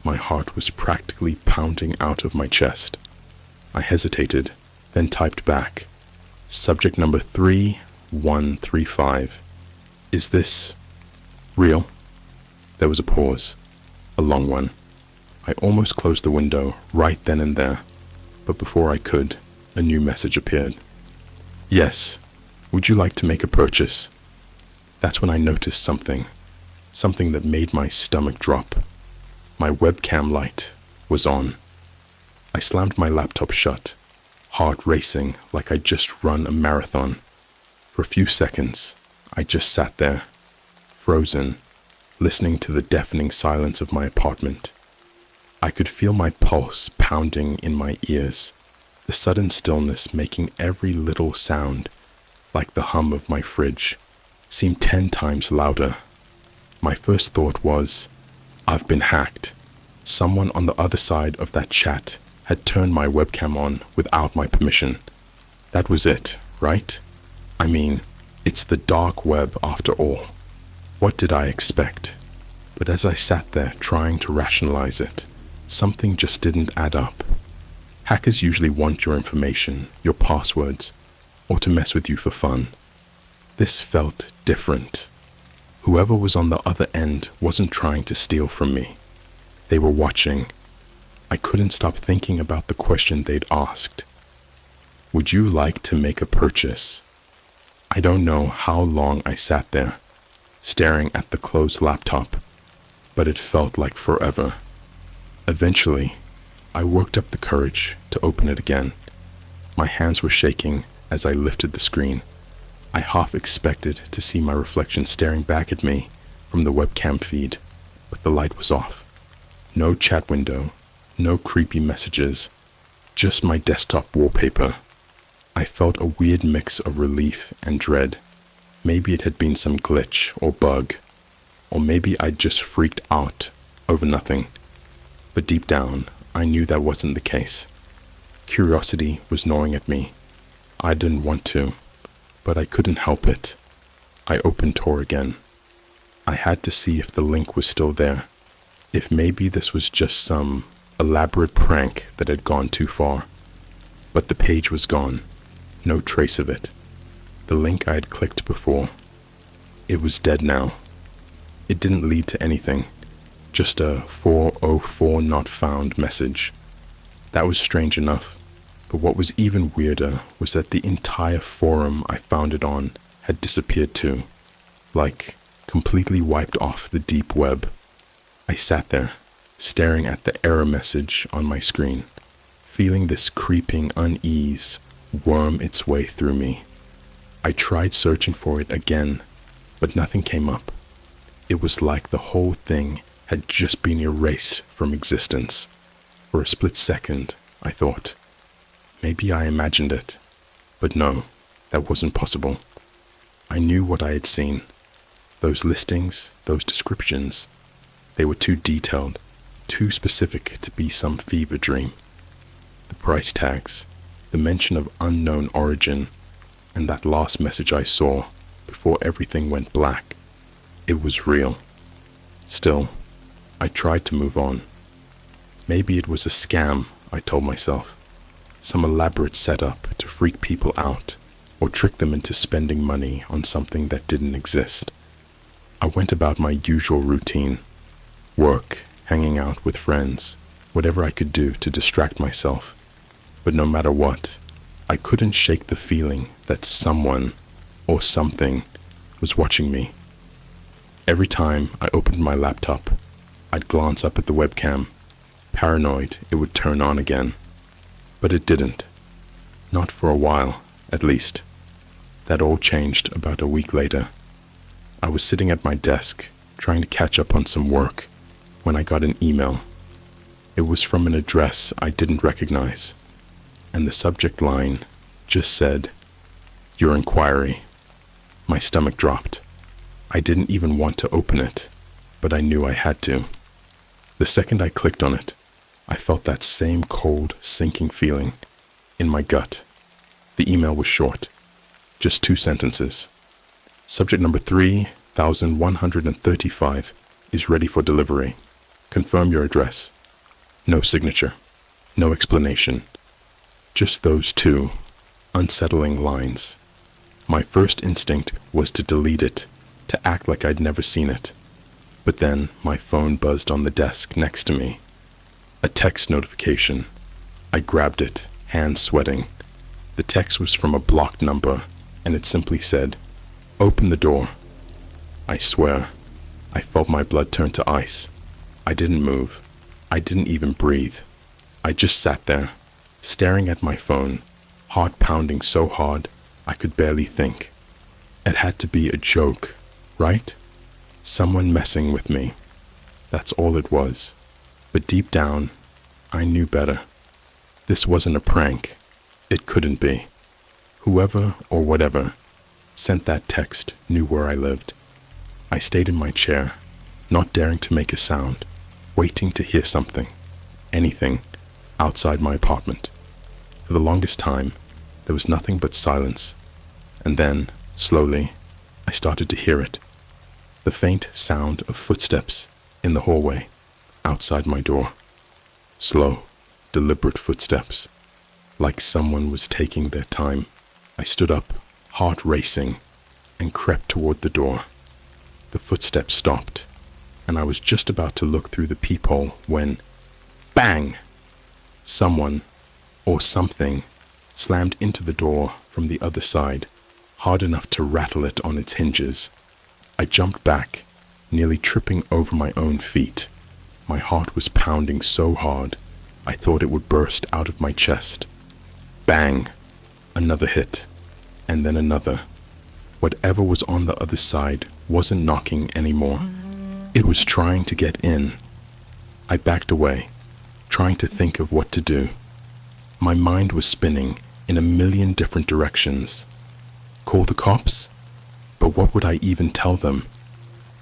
My heart was practically pounding out of my chest. I hesitated, then typed back. Subject number 3135. Is this real? There was a pause, a long one. I almost closed the window right then and there, but before I could, a new message appeared. Yes, would you like to make a purchase? That's when I noticed something that made my stomach drop. My webcam light was on. I slammed my laptop shut, heart racing like I'd just run a marathon. For a few seconds, I just sat there, frozen, listening to the deafening silence of my apartment. I could feel my pulse pounding in my ears, the sudden stillness making every little sound, like the hum of my fridge, seem 10 times louder. My first thought was, I've been hacked. Someone on the other side of that chat had turned my webcam on without my permission. That was it, right? I mean, it's the dark web after all. What did I expect? But as I sat there trying to rationalize it, something just didn't add up. Hackers usually want your information, your passwords, or to mess with you for fun. This felt different. Whoever was on the other end wasn't trying to steal from me. They were watching. I couldn't stop thinking about the question they'd asked. Would you like to make a purchase? I don't know how long I sat there, staring at the closed laptop, but it felt like forever. Eventually, I worked up the courage to open it again. My hands were shaking as I lifted the screen. I half expected to see my reflection staring back at me from the webcam feed, but the light was off. No chat window, no creepy messages, just my desktop wallpaper. I felt a weird mix of relief and dread. Maybe it had been some glitch or bug, or maybe I'd just freaked out over nothing. But deep down, I knew that wasn't the case. Curiosity was gnawing at me. I didn't want to, but I couldn't help it. I opened Tor again. I had to see if the link was still there, if maybe this was just some elaborate prank that had gone too far. But the page was gone, no trace of it. The link I had clicked before, it was dead now. It didn't lead to anything. Just a 404 not found message. That was strange enough, but what was even weirder was that the entire forum I found it on had disappeared too, like completely wiped off the deep web. I sat there, staring at the error message on my screen, feeling this creeping unease worm its way through me. I tried searching for it again, but nothing came up. It was like the whole thing had just been erased from existence. For a split second, I thought, maybe I imagined it. But no, that wasn't possible. I knew what I had seen. Those listings, those descriptions, they were too detailed, too specific to be some fever dream. The price tags, the mention of unknown origin, and that last message I saw before everything went black, it was real. Still, I tried to move on. Maybe it was a scam, I told myself. Some elaborate setup to freak people out or trick them into spending money on something that didn't exist. I went about my usual routine. Work, hanging out with friends, whatever I could do to distract myself. But no matter what, I couldn't shake the feeling that someone or something was watching me. Every time I opened my laptop, I'd glance up at the webcam, paranoid it would turn on again. But it didn't. Not for a while, at least. That all changed about a week later. I was sitting at my desk, trying to catch up on some work, when I got an email. It was from an address I didn't recognize, and the subject line just said, "Your inquiry." My stomach dropped. I didn't even want to open it, but I knew I had to. The second I clicked on it, I felt that same cold, sinking feeling in my gut. The email was short, just 2 sentences. Subject number 3135 is ready for delivery. Confirm your address. No signature, no explanation. Just those two unsettling lines. My first instinct was to delete it, to act like I'd never seen it. But then my phone buzzed on the desk next to me. A text notification. I grabbed it, hands sweating. The text was from a blocked number, and it simply said, "Open the door." I swear, I felt my blood turn to ice. I didn't move. I didn't even breathe. I just sat there, staring at my phone, heart pounding so hard I could barely think. It had to be a joke, right? Someone messing with me. That's all it was. But deep down, I knew better. This wasn't a prank. It couldn't be. Whoever or whatever sent that text knew where I lived. I stayed in my chair, not daring to make a sound, waiting to hear something, anything, outside my apartment. For the longest time, there was nothing but silence. And then, slowly, I started to hear it. The faint sound of footsteps in the hallway, outside my door. Slow, deliberate footsteps, like someone was taking their time. I stood up, heart racing, and crept toward the door. The footsteps stopped, and I was just about to look through the peephole when, bang! Someone, or something, slammed into the door from the other side, hard enough to rattle it on its hinges. I jumped back, nearly tripping over my own feet. My heart was pounding so hard, I thought it would burst out of my chest. Bang! Another hit, and then another. Whatever was on the other side wasn't knocking anymore. It was trying to get in. I backed away, trying to think of what to do. My mind was spinning in a million different directions. Call the cops? But what would I even tell them?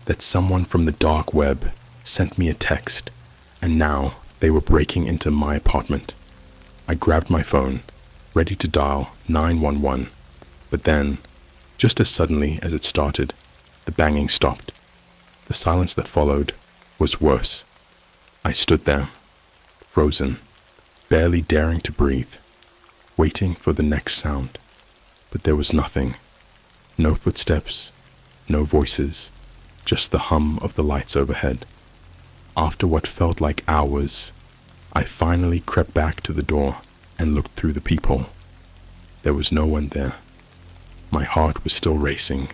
That someone from the dark web sent me a text, and now they were breaking into my apartment. I grabbed my phone, ready to dial 911, but then, just as suddenly as it started, the banging stopped. The silence that followed was worse. I stood there, frozen, barely daring to breathe, waiting for the next sound. But there was nothing. No footsteps, no voices, just the hum of the lights overhead. After what felt like hours, I finally crept back to the door and looked through the peephole. There was no one there. My heart was still racing,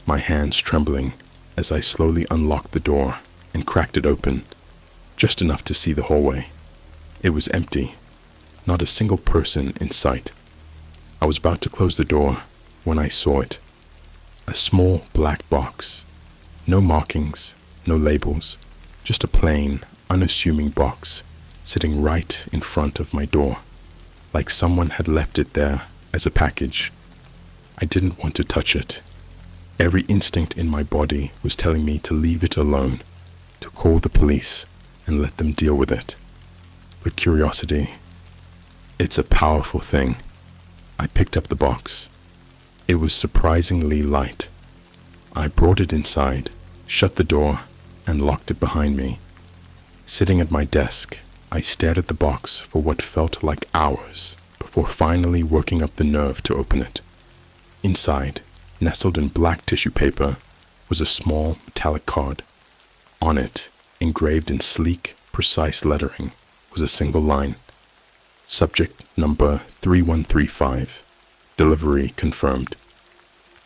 my hands trembling as I slowly unlocked the door and cracked it open, just enough to see the hallway. It was empty, not a single person in sight. I was about to close the door when I saw it. A small black box. No markings, no labels, just a plain, unassuming box sitting right in front of my door, like someone had left it there as a package. I didn't want to touch it. Every instinct in my body was telling me to leave it alone, to call the police and let them deal with it. But curiosity, it's a powerful thing. I picked up the box. It was surprisingly light. I brought it inside, shut the door, and locked it behind me. Sitting at my desk, I stared at the box for what felt like hours before finally working up the nerve to open it. Inside, nestled in black tissue paper, was a small metallic card. On it, engraved in sleek, precise lettering, was a single line. Subject number 3135. Delivery confirmed.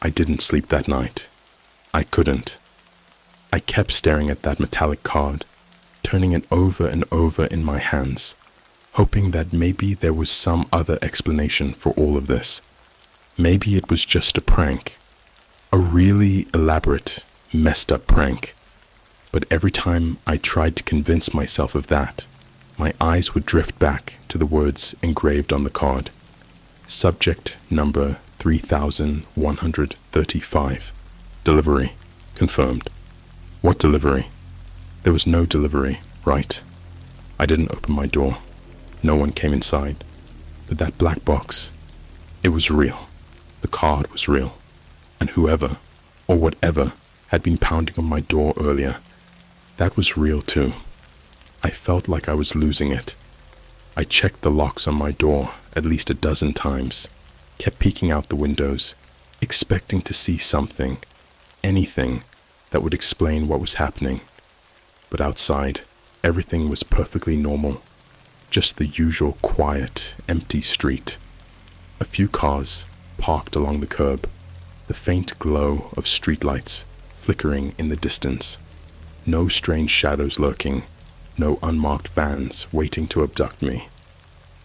I didn't sleep that night. I couldn't. I kept staring at that metallic card, turning it over and over in my hands, hoping that maybe there was some other explanation for all of this. Maybe it was just a prank. A really elaborate, messed up prank. But every time I tried to convince myself of that, my eyes would drift back to the words engraved on the card. Subject number 3135. Delivery confirmed. What delivery? There was no delivery, right? I didn't open my door. No one came inside. But that black box, it was real. The card was real. And whoever, or whatever, had been pounding on my door earlier, that was real too. I felt like I was losing it. I checked the locks on my door at least a dozen times. kept peeking out the windows, expecting to see something, anything, that would explain what was happening. But outside, everything was perfectly normal. Just the usual quiet, empty street. A few cars parked along the curb, the faint glow of streetlights flickering in the distance. No strange shadows lurking, no unmarked vans waiting to abduct me.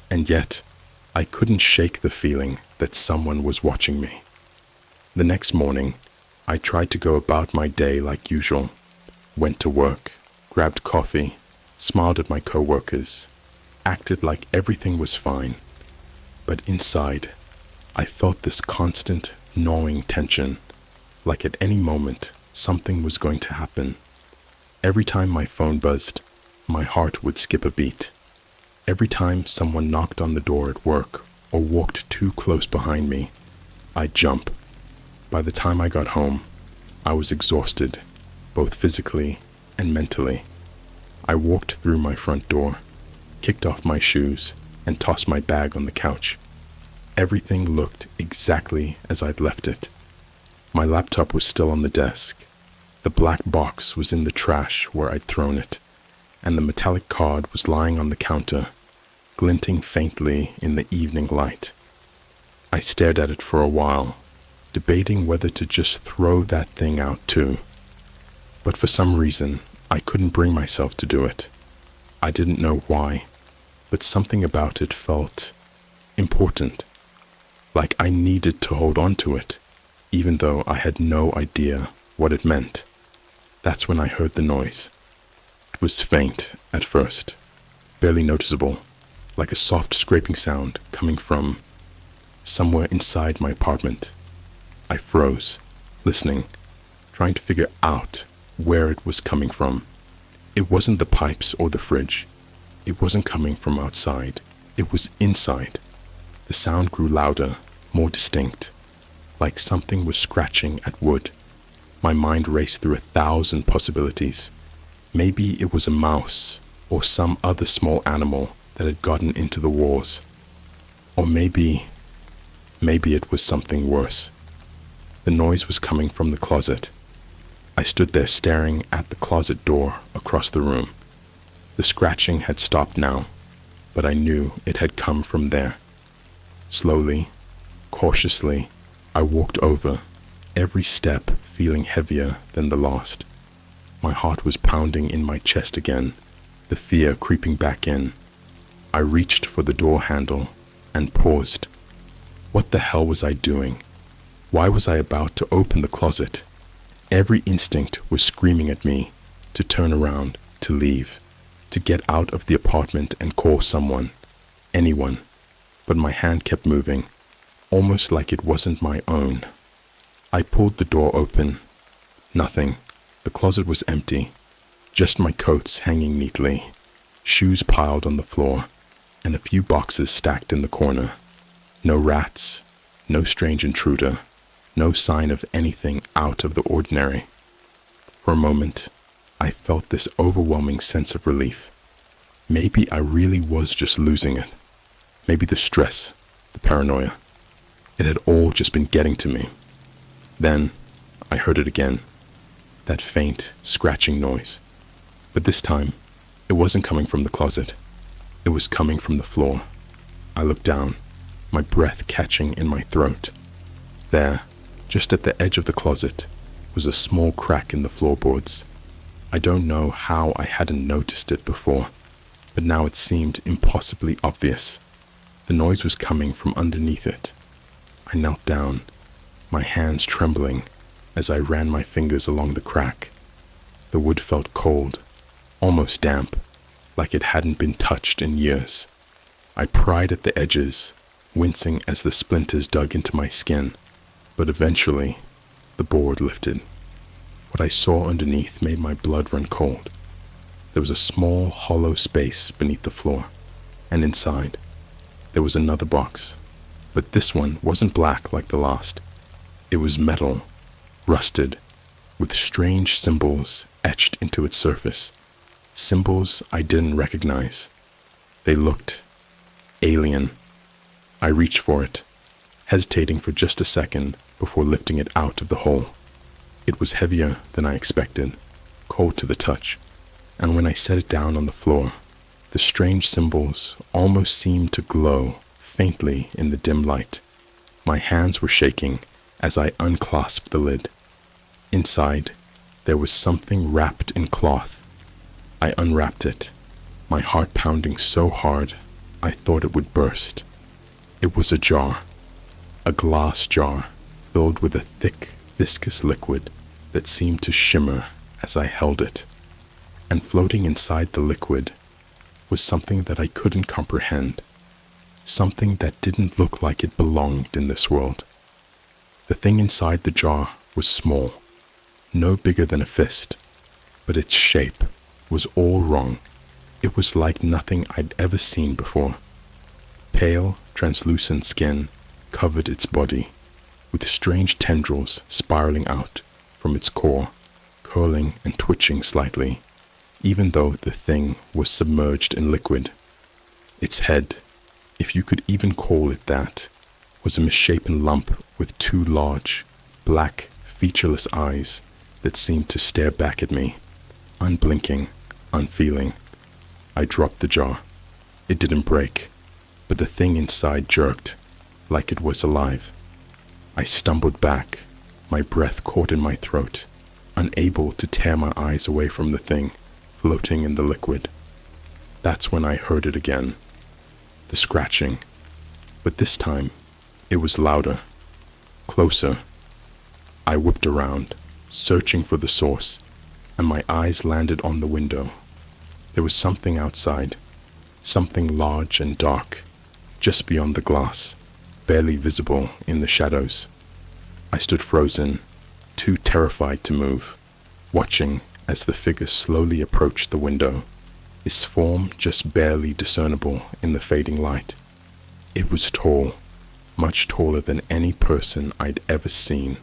And yet, I couldn't shake the feeling that someone was watching me. The next morning, I tried to go about my day like usual. Went to work, grabbed coffee, smiled at my coworkers, acted like everything was fine. But inside, I felt this constant, gnawing tension, like at any moment something was going to happen. Every time my phone buzzed, my heart would skip a beat. Every time someone knocked on the door at work or walked too close behind me, I'd jump. By the time I got home, I was exhausted, both physically and mentally. I walked through my front door, kicked off my shoes, and tossed my bag on the couch. Everything looked exactly as I'd left it. My laptop was still on the desk. The black box was in the trash where I'd thrown it, and the metallic card was lying on the counter, glinting faintly in the evening light. I stared at it for a while, debating whether to just throw that thing out too. But for some reason, I couldn't bring myself to do it. I didn't know why, but something about it felt important, like I needed to hold on to it, even though I had no idea what it meant. That's when I heard the noise. It was faint at first, barely noticeable, like a soft scraping sound coming from somewhere inside my apartment. I froze, listening, trying to figure out where it was coming from. It wasn't the pipes or the fridge. It wasn't coming from outside. It was inside. The sound grew louder, more distinct, like something was scratching at wood. My mind raced through 1,000 possibilities. Maybe it was a mouse or some other small animal that had gotten into the walls. Or maybe it was something worse. The noise was coming from the closet. I stood there staring at the closet door across the room. The scratching had stopped now, but I knew it had come from there. Slowly, cautiously, I walked over, every step feeling heavier than the last. My heart was pounding in my chest again, the fear creeping back in. I reached for the door handle and paused. What the hell was I doing? Why was I about to open the closet? Every instinct was screaming at me to turn around, to leave, to get out of the apartment and call someone, anyone. But my hand kept moving, almost like it wasn't my own. I pulled the door open. Nothing. The closet was empty. Just my coats hanging neatly, shoes piled on the floor, and a few boxes stacked in the corner. No rats, no strange intruder, no sign of anything out of the ordinary. For a moment, I felt this overwhelming sense of relief. Maybe I really was just losing it. Maybe the stress, the paranoia, it had all just been getting to me. Then I heard it again, that faint, scratching noise. But this time, it wasn't coming from the closet. It was coming from the floor. I looked down, my breath catching in my throat. There, just at the edge of the closet, was a small crack in the floorboards. I don't know how I hadn't noticed it before, but now it seemed impossibly obvious. The noise was coming from underneath it. I knelt down, my hands trembling as I ran my fingers along the crack. The wood felt cold, almost damp, like it hadn't been touched in years. I pried at the edges, wincing as the splinters dug into my skin, but eventually, the board lifted. What I saw underneath made my blood run cold. There was a small, hollow space beneath the floor, and inside, there was another box, but this one wasn't black like the last. It was metal, rusted, with strange symbols etched into its surface. Symbols I didn't recognize. They looked alien. I reached for it, hesitating for just a second before lifting it out of the hole. It was heavier than I expected, cold to the touch, and when I set it down on the floor, the strange symbols almost seemed to glow faintly in the dim light. My hands were shaking as I unclasped the lid. Inside, there was something wrapped in cloth. I unwrapped it, my heart pounding so hard I thought it would burst. It was a jar, a glass jar filled with a thick, viscous liquid that seemed to shimmer as I held it. And floating inside the liquid was something that I couldn't comprehend, something that didn't look like it belonged in this world. The thing inside the jar was small, no bigger than a fist, but its shape was all wrong. It was like nothing I'd ever seen before. Pale, translucent skin covered its body, with strange tendrils spiraling out from its core, curling and twitching slightly, even though the thing was submerged in liquid. Its head, if you could even call it that, was a misshapen lump with two large, black, featureless eyes that seemed to stare back at me, unblinking, unfeeling. I dropped the jar. It didn't break, but the thing inside jerked, like it was alive. I stumbled back, my breath caught in my throat, unable to tear my eyes away from the thing floating in the liquid. That's when I heard it again, the scratching, but this time it was louder, closer. I whipped around, searching for the source, and my eyes landed on the window. There was something outside, something large and dark, just beyond the glass, barely visible in the shadows. I stood frozen, too terrified to move, watching as the figure slowly approached the window, its form just barely discernible in the fading light. It was tall, much taller than any person I'd ever seen,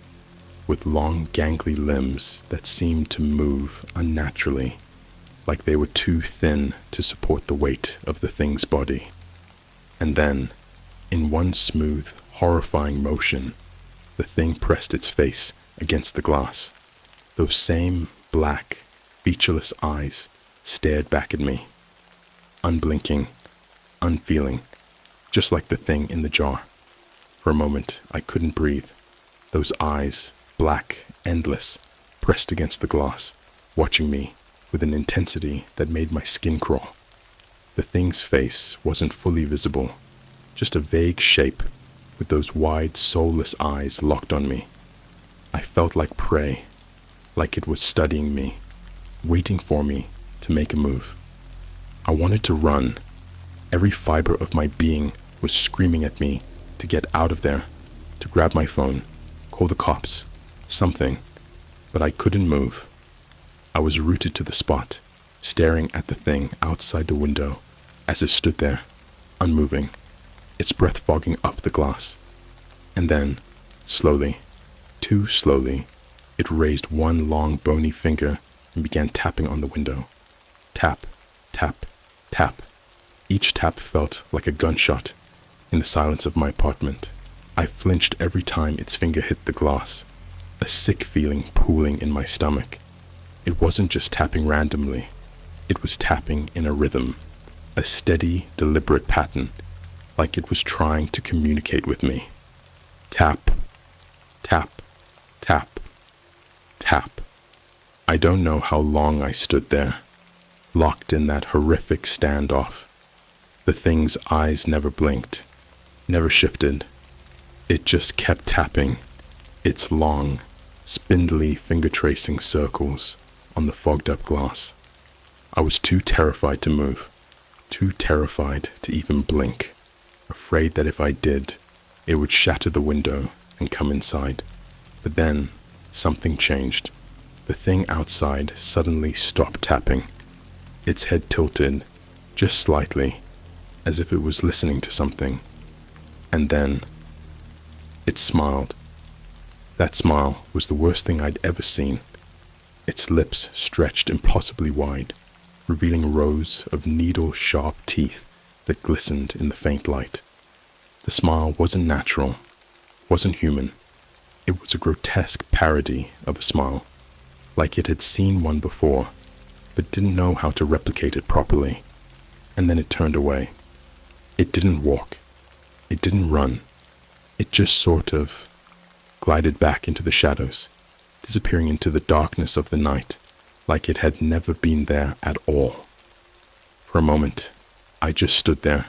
with long gangly limbs that seemed to move unnaturally, like they were too thin to support the weight of the thing's body. And then, in one smooth, horrifying motion, the thing pressed its face against the glass. Those same black, featureless eyes stared back at me, unblinking, unfeeling, just like the thing in the jar. For a moment, I couldn't breathe. Those eyes, black, endless, pressed against the glass, watching me with an intensity that made my skin crawl. The thing's face wasn't fully visible, just a vague shape with those wide, soulless eyes locked on me. I felt like prey, like it was studying me, waiting for me to make a move. I wanted to run. Every fiber of my being was screaming at me to get out of there, to grab my phone, call the cops, something, but I couldn't move. I was rooted to the spot, staring at the thing outside the window as it stood there, unmoving, its breath fogging up the glass. And then, slowly, too slowly, it raised one long bony finger and began tapping on the window. Tap, tap, tap. Each tap felt like a gunshot in the silence of my apartment. I flinched every time its finger hit the glass, a sick feeling pooling in my stomach. It wasn't just tapping randomly. It was tapping in a rhythm, a steady, deliberate pattern, like it was trying to communicate with me. Tap, tap, tap, tap. I don't know how long I stood there, locked in that horrific standoff. The thing's eyes never blinked, never shifted. It just kept tapping, its long, spindly finger-tracing circles on the fogged-up glass. I was too terrified to move, too terrified to even blink, afraid that if I did, it would shatter the window and come inside. But then, something changed. The thing outside suddenly stopped tapping. Its head tilted, just slightly, as if it was listening to something. And then, it smiled. That smile was the worst thing I'd ever seen. Its lips stretched impossibly wide, revealing rows of needle-sharp teeth that glistened in the faint light. The smile wasn't natural. wasn't human. It was a grotesque parody of a smile, like it had seen one before, but didn't know how to replicate it properly. And then it turned away. It didn't walk. It didn't run. It just sort of glided back into the shadows, disappearing into the darkness of the night, like it had never been there at all. For a moment, I just stood there,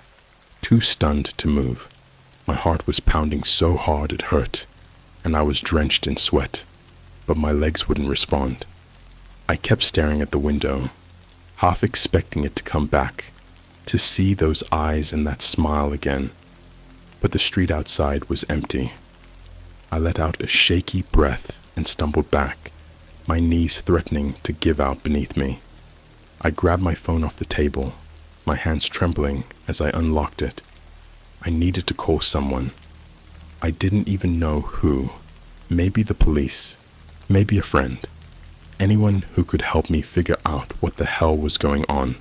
too stunned to move. My heart was pounding so hard it hurt, and I was drenched in sweat, but my legs wouldn't respond. I kept staring at the window, half expecting it to come back, to see those eyes and that smile again. But the street outside was empty. I let out a shaky breath and stumbled back, my knees threatening to give out beneath me. I grabbed my phone off the table, my hands trembling as I unlocked it. I needed to call someone. I didn't even know who. Maybe the police, maybe a friend. Anyone who could help me figure out what the hell was going on.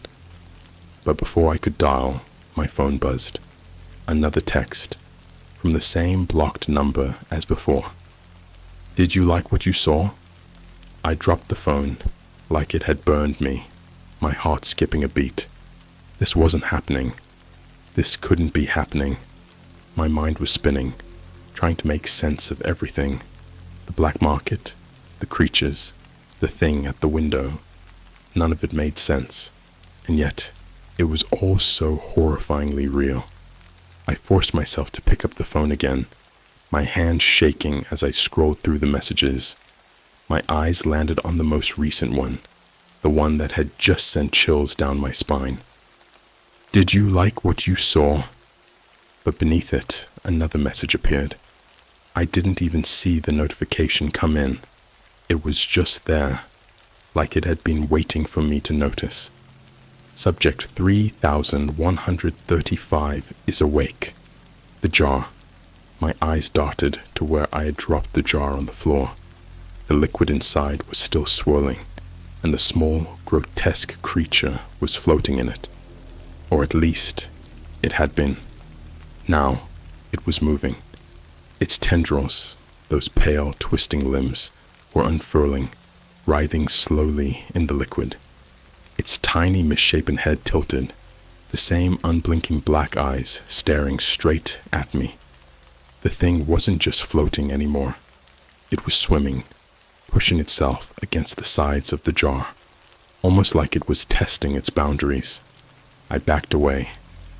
But before I could dial, my phone buzzed. Another text, from the same blocked number as before. Did you like what you saw? I dropped the phone, like it had burned me, my heart skipping a beat. This wasn't happening. This couldn't be happening. My mind was spinning, trying to make sense of everything. The black market, the creatures, the thing at the window. None of it made sense, and yet it was all so horrifyingly real. I forced myself to pick up the phone again, my hands shaking as I scrolled through the messages. My eyes landed on the most recent one, the one that had just sent chills down my spine. Did you like what you saw? But beneath it, another message appeared. I didn't even see the notification come in. It was just there, like it had been waiting for me to notice. Subject 3135 is awake. The jar. My eyes darted to where I had dropped the jar on the floor. The liquid inside was still swirling, and the small, grotesque creature was floating in it. Or at least, it had been. Now, it was moving. Its tendrils, those pale, twisting limbs, were unfurling, writhing slowly in the liquid. Its tiny, misshapen head tilted, the same unblinking black eyes staring straight at me. The thing wasn't just floating anymore. It was swimming, pushing itself against the sides of the jar, almost like it was testing its boundaries. I backed away,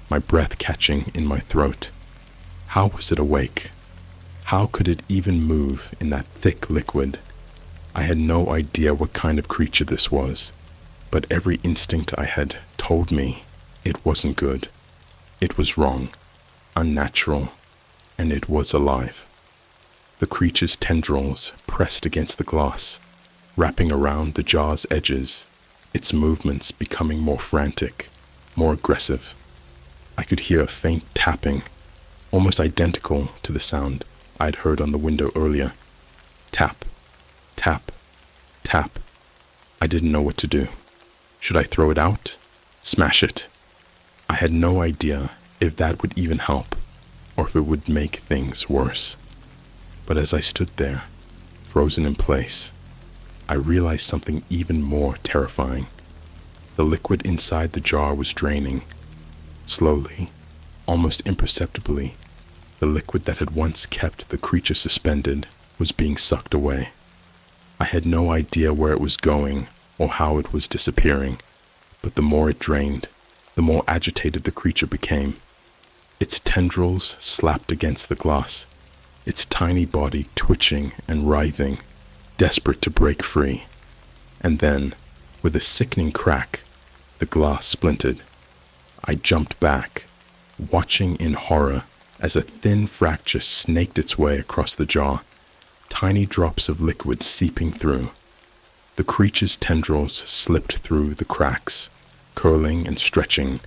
my breath catching in my throat. How was it awake? How could it even move in that thick liquid? I had no idea what kind of creature this was, but every instinct I had told me it wasn't good. It was wrong, unnatural, and it was alive. The creature's tendrils pressed against the glass, wrapping around the jar's edges, its movements becoming more frantic, more aggressive. I could hear a faint tapping, almost identical to the sound I'd heard on the window earlier. Tap, tap, tap. I didn't know what to do. Should I throw it out? Smash it? I had no idea if that would even help, or if it would make things worse. But as I stood there, frozen in place, I realized something even more terrifying. The liquid inside the jar was draining. Slowly, almost imperceptibly, the liquid that had once kept the creature suspended was being sucked away. I had no idea where it was going or how it was disappearing, but the more it drained, the more agitated the creature became. Its tendrils slapped against the glass, its tiny body twitching and writhing, desperate to break free. And then, with a sickening crack, the glass splintered. I jumped back, watching in horror as a thin fracture snaked its way across the jar, tiny drops of liquid seeping through. The creature's tendrils slipped through the cracks, curling and stretching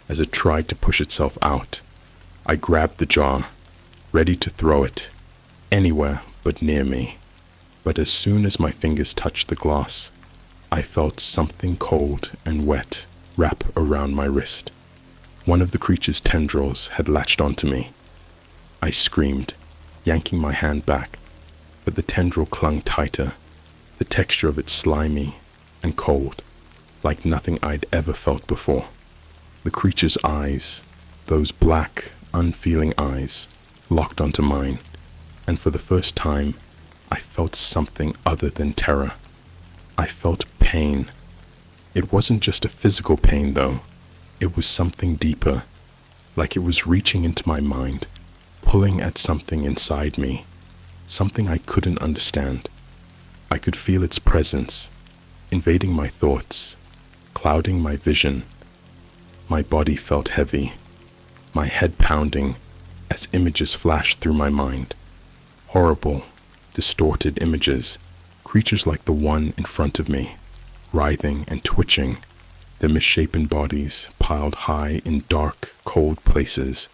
as it tried to push itself out. I grabbed the jar, ready to throw it anywhere but near me. But as soon as my fingers touched the glass, I felt something cold and wet wrap around my wrist. One of the creature's tendrils had latched onto me. I screamed, yanking my hand back, but the tendril clung tighter, the texture of it slimy and cold, like nothing I'd ever felt before. The creature's eyes, those black, unfeeling eyes, locked onto mine, and for the first time, I felt something other than terror. I felt pain. It wasn't just a physical pain, though. It was something deeper, like it was reaching into my mind, pulling at something inside me, something I couldn't understand. I could feel its presence, invading my thoughts, clouding my vision. My body felt heavy, my head pounding as images flashed through my mind. Horrible, distorted images, creatures like the one in front of me, writhing and twitching, their misshapen bodies piled high in dark, cold places.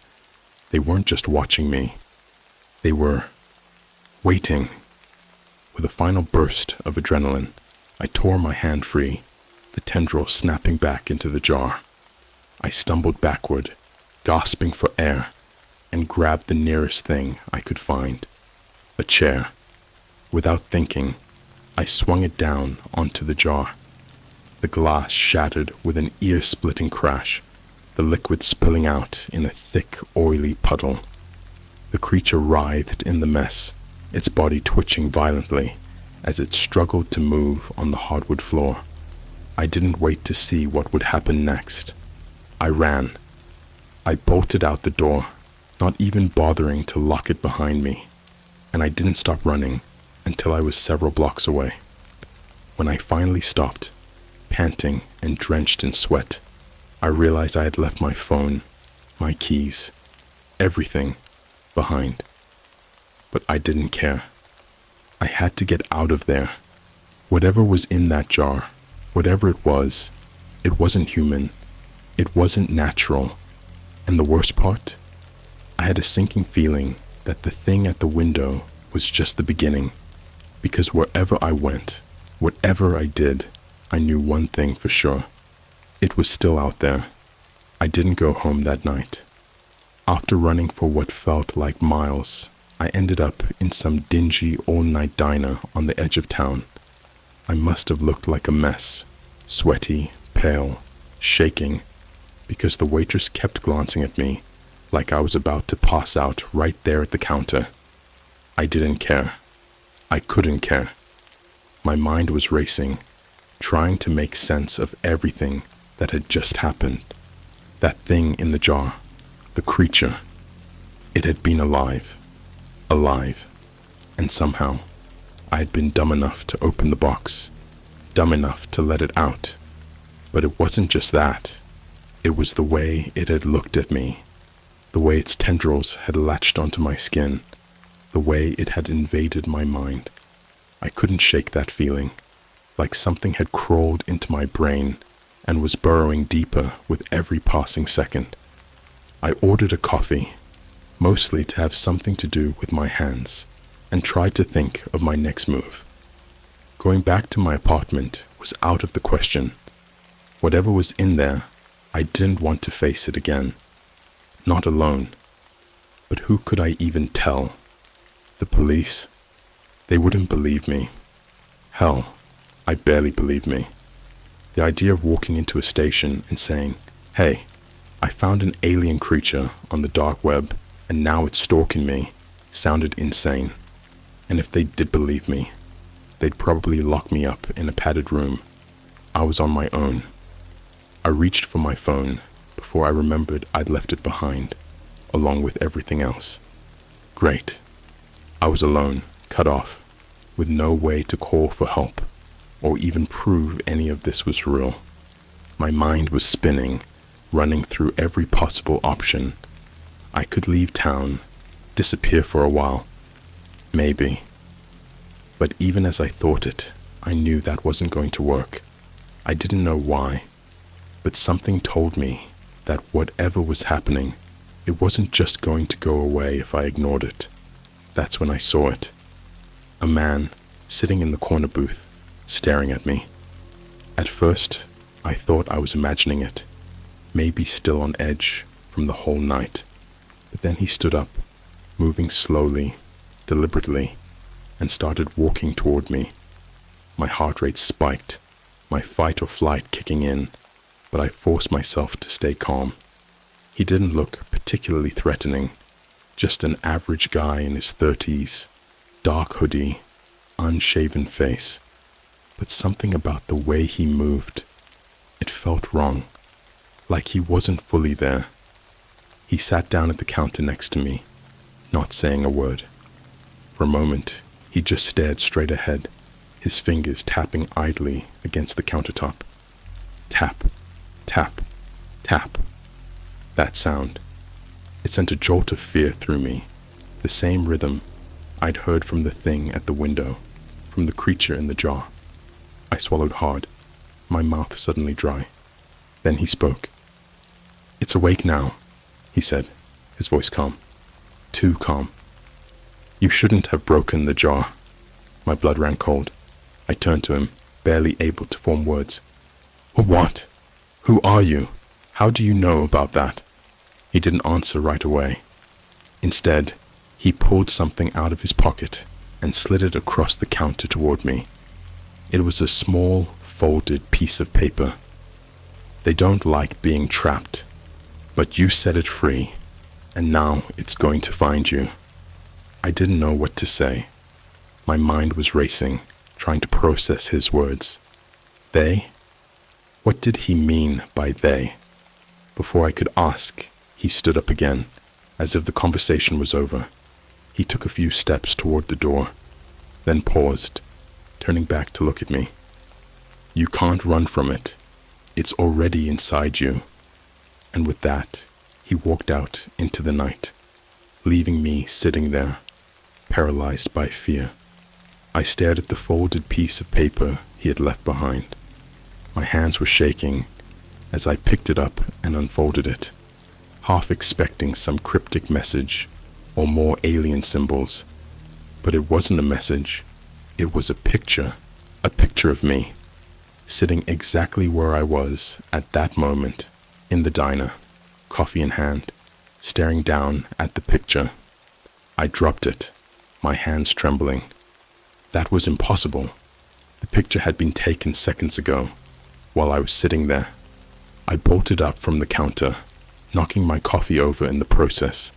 They weren't just watching me. They were waiting. With a final burst of adrenaline, I tore my hand free, the tendril snapping back into the jar. I stumbled backward, gasping for air, and grabbed the nearest thing I could find, a chair. Without thinking, I swung it down onto the jar. The glass shattered with an ear-splitting crash, the liquid spilling out in a thick, oily puddle. The creature writhed in the mess, its body twitching violently as it struggled to move on the hardwood floor. I didn't wait to see what would happen next. I ran. I bolted out the door, not even bothering to lock it behind me, and I didn't stop running until I was several blocks away. When I finally stopped, panting and drenched in sweat, I realized I had left my phone, my keys, everything behind. But I didn't care. I had to get out of there. Whatever was in that jar, whatever it wasn't human. It wasn't natural. And the worst part, I had a sinking feeling that the thing at the window was just the beginning. Because wherever I went, whatever I did, I knew one thing for sure. It was still out there. I didn't go home that night. After running for what felt like miles, I ended up in some dingy all-night diner on the edge of town. I must have looked like a mess, sweaty, pale, shaking, because the waitress kept glancing at me like I was about to pass out right there at the counter. I didn't care. I couldn't care. My mind was racing, trying to make sense of everything that had just happened. That thing in the jar, the creature, it had been alive, and somehow I had been dumb enough to open the box, dumb enough to let it out. But it wasn't just that. It was the way it had looked at me, the way its tendrils had latched onto my skin, the way it had invaded my mind. I couldn't shake that feeling, like something had crawled into my brain and was burrowing deeper with every passing second. I ordered a coffee, mostly to have something to do with my hands, and tried to think of my next move. Going back to my apartment was out of the question. Whatever was in there, I didn't want to face it again. Not alone. But who could I even tell? The police? They wouldn't believe me. Hell, I barely believed me. The idea of walking into a station and saying, "Hey, I found an alien creature on the dark web and now it's stalking me," sounded insane. And if they did believe me, they'd probably lock me up in a padded room. I was on my own. I reached for my phone before I remembered I'd left it behind, along with everything else. Great. I was alone, cut off, with no way to call for help, or even prove any of this was real. My mind was spinning, running through every possible option. I could leave town, disappear for a while. Maybe. But even as I thought it, I knew that wasn't going to work. I didn't know why, but something told me that whatever was happening, it wasn't just going to go away if I ignored it. That's when I saw it. A man sitting in the corner booth, staring at me. At first, I thought I was imagining it, maybe still on edge from the whole night. But then he stood up, moving slowly, deliberately and started walking toward me. My heart rate spiked, my fight or flight kicking in, but I forced myself to stay calm. He didn't look particularly threatening, just an average guy in his 30s, dark hoodie, unshaven face. But something about the way he moved, it felt wrong, like he wasn't fully there. He sat down at the counter next to me, not saying a word. For a moment, he just stared straight ahead, his fingers tapping idly against the countertop. Tap, tap, tap. That sound. It sent a jolt of fear through me, the same rhythm I'd heard from the thing at the window, from the creature in the jar. I swallowed hard, my mouth suddenly dry. Then he spoke. "It's awake now," he said, his voice calm. Too calm. "You shouldn't have broken the jar." My blood ran cold. I turned to him, barely able to form words. "What? Who are you? How do you know about that?" He didn't answer right away. Instead, he pulled something out of his pocket and slid it across the counter toward me. It was a small, folded piece of paper. "They don't like being trapped, but you set it free, and now it's going to find you." I didn't know what to say. My mind was racing, trying to process his words. They? What did he mean by they? Before I could ask, he stood up again, as if the conversation was over. He took a few steps toward the door, then paused, turning back to look at me. "You can't run from it. It's already inside you." And with that, he walked out into the night, leaving me sitting there, paralyzed by fear. I stared at the folded piece of paper he had left behind. My hands were shaking as I picked it up and unfolded it, half expecting some cryptic message or more alien symbols. But it wasn't a message. It was a picture of me, sitting exactly where I was at that moment, in the diner, coffee in hand, staring down at the picture. I dropped it, my hands trembling. That was impossible. The picture had been taken seconds ago, while I was sitting there. I bolted up from the counter, knocking my coffee over in the process.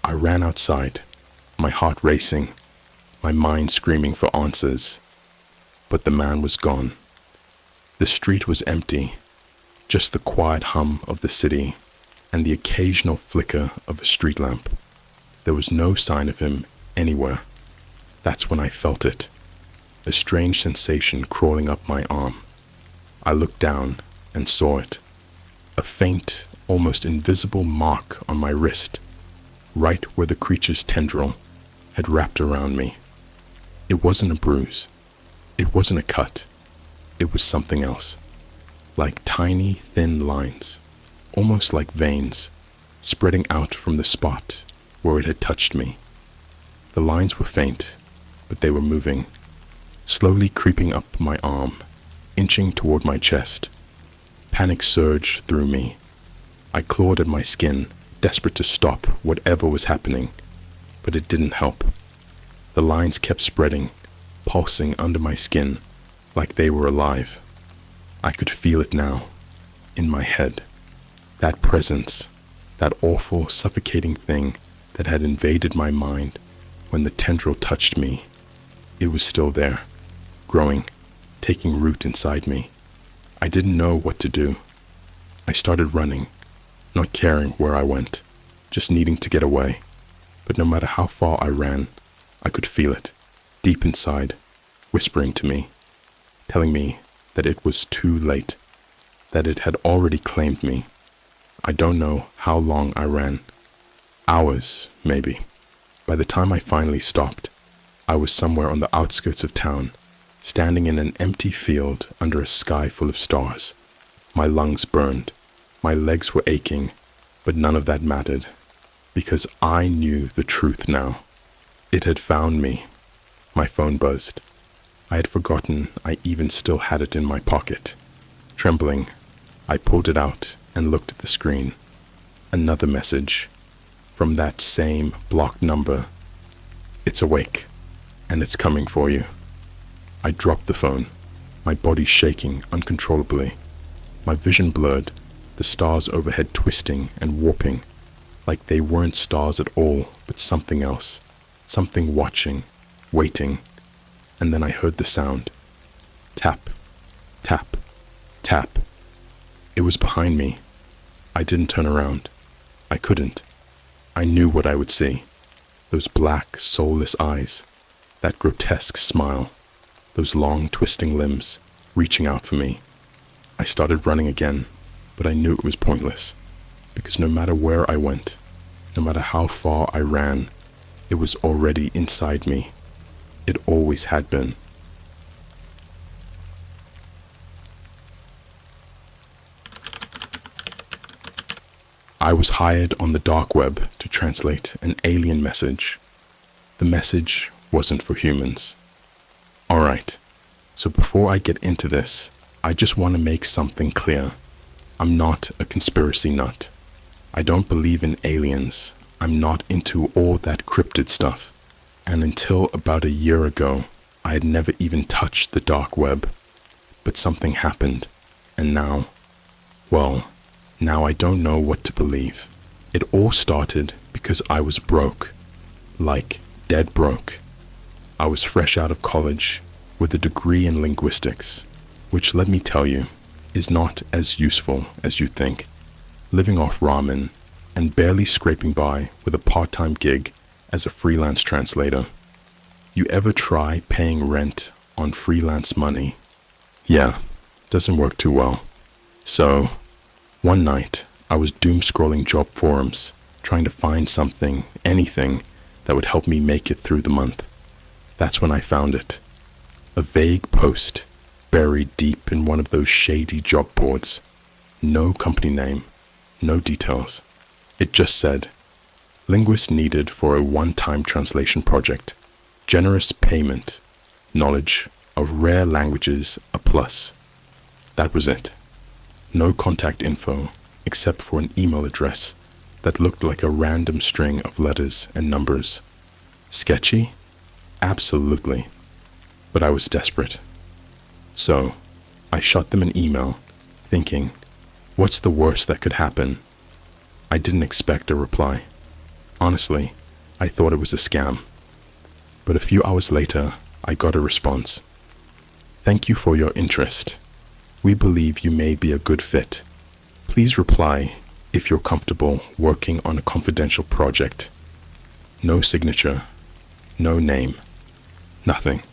I ran outside, my heart racing, my mind screaming for answers. But the man was gone. The street was empty, just the quiet hum of the city and the occasional flicker of a street lamp. There was no sign of him anywhere. That's when I felt it, a strange sensation crawling up my arm. I looked down and saw it, a faint, almost invisible mark on my wrist, right where the creature's tendril had wrapped around me. It wasn't a bruise. It wasn't a cut. It was something else, like tiny, thin lines, almost like veins, spreading out from the spot where it had touched me. The lines were faint, but they were moving, slowly creeping up my arm, inching toward my chest. Panic surged through me. I clawed at my skin, desperate to stop whatever was happening, but it didn't help. The lines kept spreading, pulsing under my skin, like they were alive. I could feel it now, in my head. That presence, that awful, suffocating thing that had invaded my mind when the tendril touched me. It was still there, growing, taking root inside me. I didn't know what to do. I started running, not caring where I went, just needing to get away. But no matter how far I ran, I could feel it, deep inside, whispering to me, telling me that it was too late, that it had already claimed me. I don't know how long I ran. Hours, maybe. By the time I finally stopped, I was somewhere on the outskirts of town, standing in an empty field under a sky full of stars. My lungs burned. My legs were aching, but none of that mattered, because I knew the truth now. It had found me. My phone buzzed. I had forgotten I even still had it in my pocket. Trembling, I pulled it out and looked at the screen. Another message, from that same blocked number. It's awake, and it's coming for you. I dropped the phone, my body shaking uncontrollably, my vision blurred, the stars overhead twisting and warping, like they weren't stars at all, but something else, something watching, waiting. And then I heard the sound. Tap, tap, tap. It was behind me. I didn't turn around. I couldn't. I knew what I would see. Those black, soulless eyes, that grotesque smile, those long, twisting limbs, reaching out for me. I started running again, but I knew it was pointless, because no matter where I went, no matter how far I ran, it was already inside me. It always had been. I was hired on the dark web to translate an alien message. The message wasn't for humans. Alright, so before I get into this, I just want to make something clear. I'm not a conspiracy nut. I don't believe in aliens. I'm not into all that cryptid stuff. And until about a year ago, I had never even touched the dark web. But something happened, and now, well, now I don't know what to believe. It all started because I was broke. Like, dead broke. I was fresh out of college with a degree in linguistics, which, let me tell you, is not as useful as you think. Living off ramen and barely scraping by with a part-time gig as a freelance translator. You ever try paying rent on freelance money? Yeah, doesn't work too well. So, one night, I was doom-scrolling job forums, trying to find something, anything, that would help me make it through the month. That's when I found it. A vague post, buried deep in one of those shady job boards. No company name, no details. It just said, linguist needed for a one-time translation project. Generous payment. Knowledge of rare languages a plus. That was it. No contact info, except for an email address that looked like a random string of letters and numbers. Sketchy? Absolutely. But I was desperate. So, I shot them an email, thinking, what's the worst that could happen? I didn't expect a reply. Honestly, I thought it was a scam. But a few hours later, I got a response. Thank you for your interest. We believe you may be a good fit. Please reply if you're comfortable working on a confidential project. No signature, no name, nothing.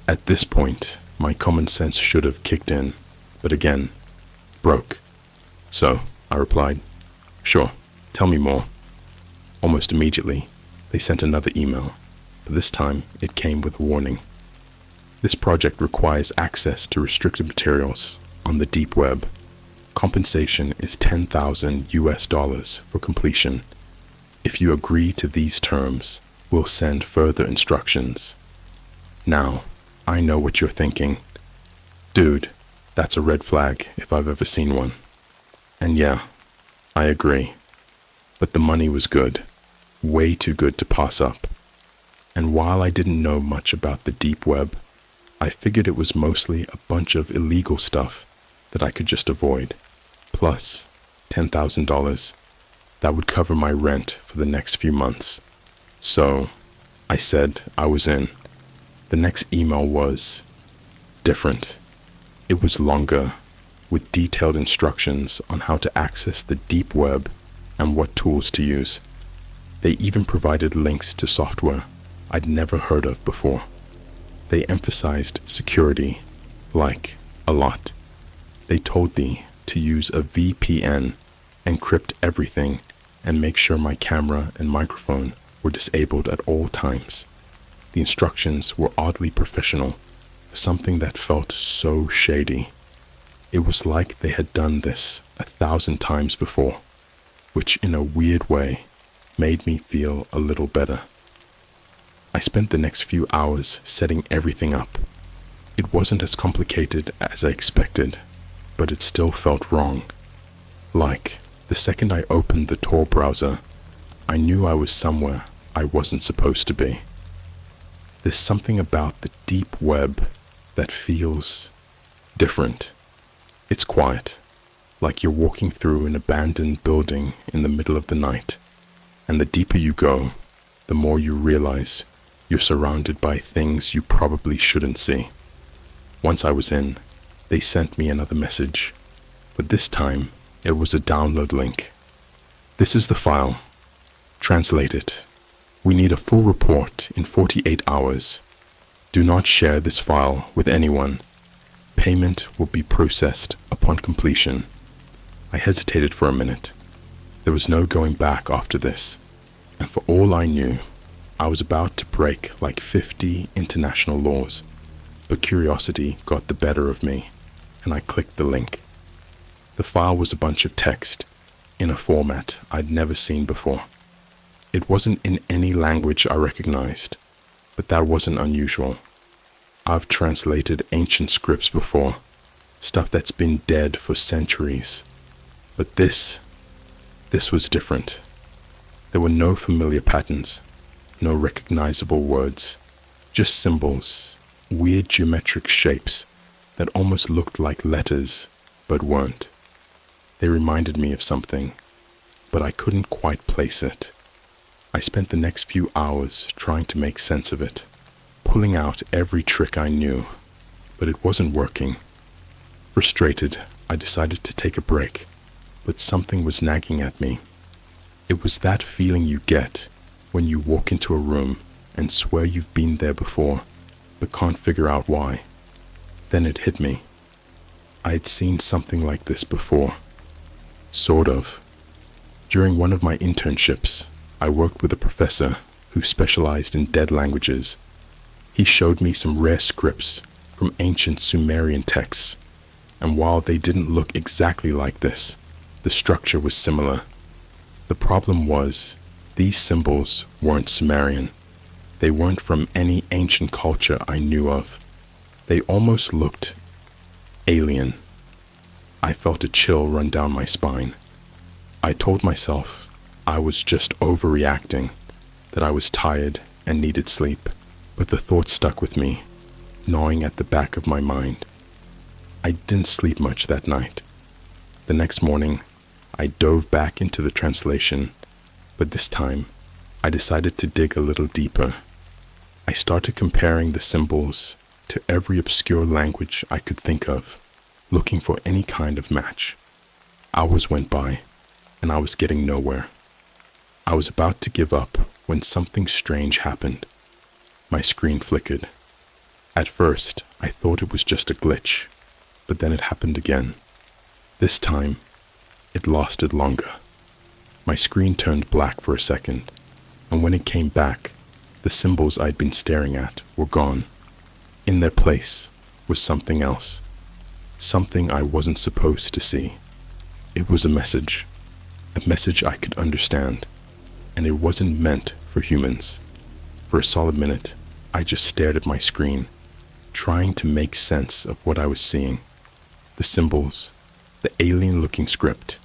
At this point, my common sense should have kicked in, but again, broke. So, I replied, sure, tell me more. Almost immediately, they sent another email, but this time it came with a warning. This project requires access to restricted materials on the deep web. Compensation is $10,000 for completion. If you agree to these terms, we'll send further instructions. Now, I know what you're thinking. Dude, that's a red flag if I've ever seen one. And yeah, I agree. But the money was good. Way too good to pass up. And while I didn't know much about the deep web, I figured it was mostly a bunch of illegal stuff that I could just avoid. Plus, $10,000. That would cover my rent for the next few months. So, I said I was in. The next email was different. It was longer, with detailed instructions on how to access the deep web and what tools to use. They even provided links to software I'd never heard of before. They emphasized security, like, a lot. They told me to use a VPN, encrypt everything, and make sure my camera and microphone were disabled at all times. The instructions were oddly professional for something that felt so shady. It was like they had done this 1,000 times before, which in a weird way made me feel a little better. I spent the next few hours setting everything up. It wasn't as complicated as I expected, but it still felt wrong. Like, the second I opened the Tor browser, I knew I was somewhere I wasn't supposed to be. There's something about the deep web that feels different. It's quiet, like you're walking through an abandoned building in the middle of the night, and the deeper you go, the more you realize you're surrounded by things you probably shouldn't see. Once I was in, they sent me another message, but this time it was a download link. This is the file. Translate it. We need a full report in 48 hours. Do not share this file with anyone. Payment will be processed upon completion. I hesitated for a minute. There was no going back after this, and for all I knew, I was about to break like 50 international laws. But curiosity got the better of me, and I clicked the link. The file was a bunch of text, in a format I'd never seen before. It wasn't in any language I recognized, but that wasn't unusual. I've translated ancient scripts before, stuff that's been dead for centuries. But this was different. There were no familiar patterns, no recognizable words, just symbols, weird geometric shapes that almost looked like letters, but weren't. They reminded me of something, but I couldn't quite place it. I spent the next few hours trying to make sense of it, pulling out every trick I knew, but it wasn't working. Frustrated, I decided to take a break, but something was nagging at me. It was that feeling you get when you walk into a room and swear you've been there before, but can't figure out why. Then it hit me. I had seen something like this before. Sort of. During one of my internships, I worked with a professor who specialized in dead languages. He showed me some rare scripts from ancient Sumerian texts, and while they didn't look exactly like this, the structure was similar. The problem was, these symbols weren't Sumerian. They weren't from any ancient culture I knew of. They almost looked alien. I felt a chill run down my spine. I told myself I was just overreacting, that I was tired and needed sleep. But the thought stuck with me, gnawing at the back of my mind. I didn't sleep much that night. The next morning, I dove back into the translation, but this time, I decided to dig a little deeper. I started comparing the symbols to every obscure language I could think of, looking for any kind of match. Hours went by, and I was getting nowhere. I was about to give up when something strange happened. My screen flickered. At first, I thought it was just a glitch, but then it happened again. This time, it lasted longer. My screen turned black for a second, and when it came back, the symbols I'd been staring at were gone. In their place was something else, something I wasn't supposed to see. It was a message I could understand, and it wasn't meant for humans. For a solid minute, I just stared at my screen, trying to make sense of what I was seeing. The symbols, the alien-looking script,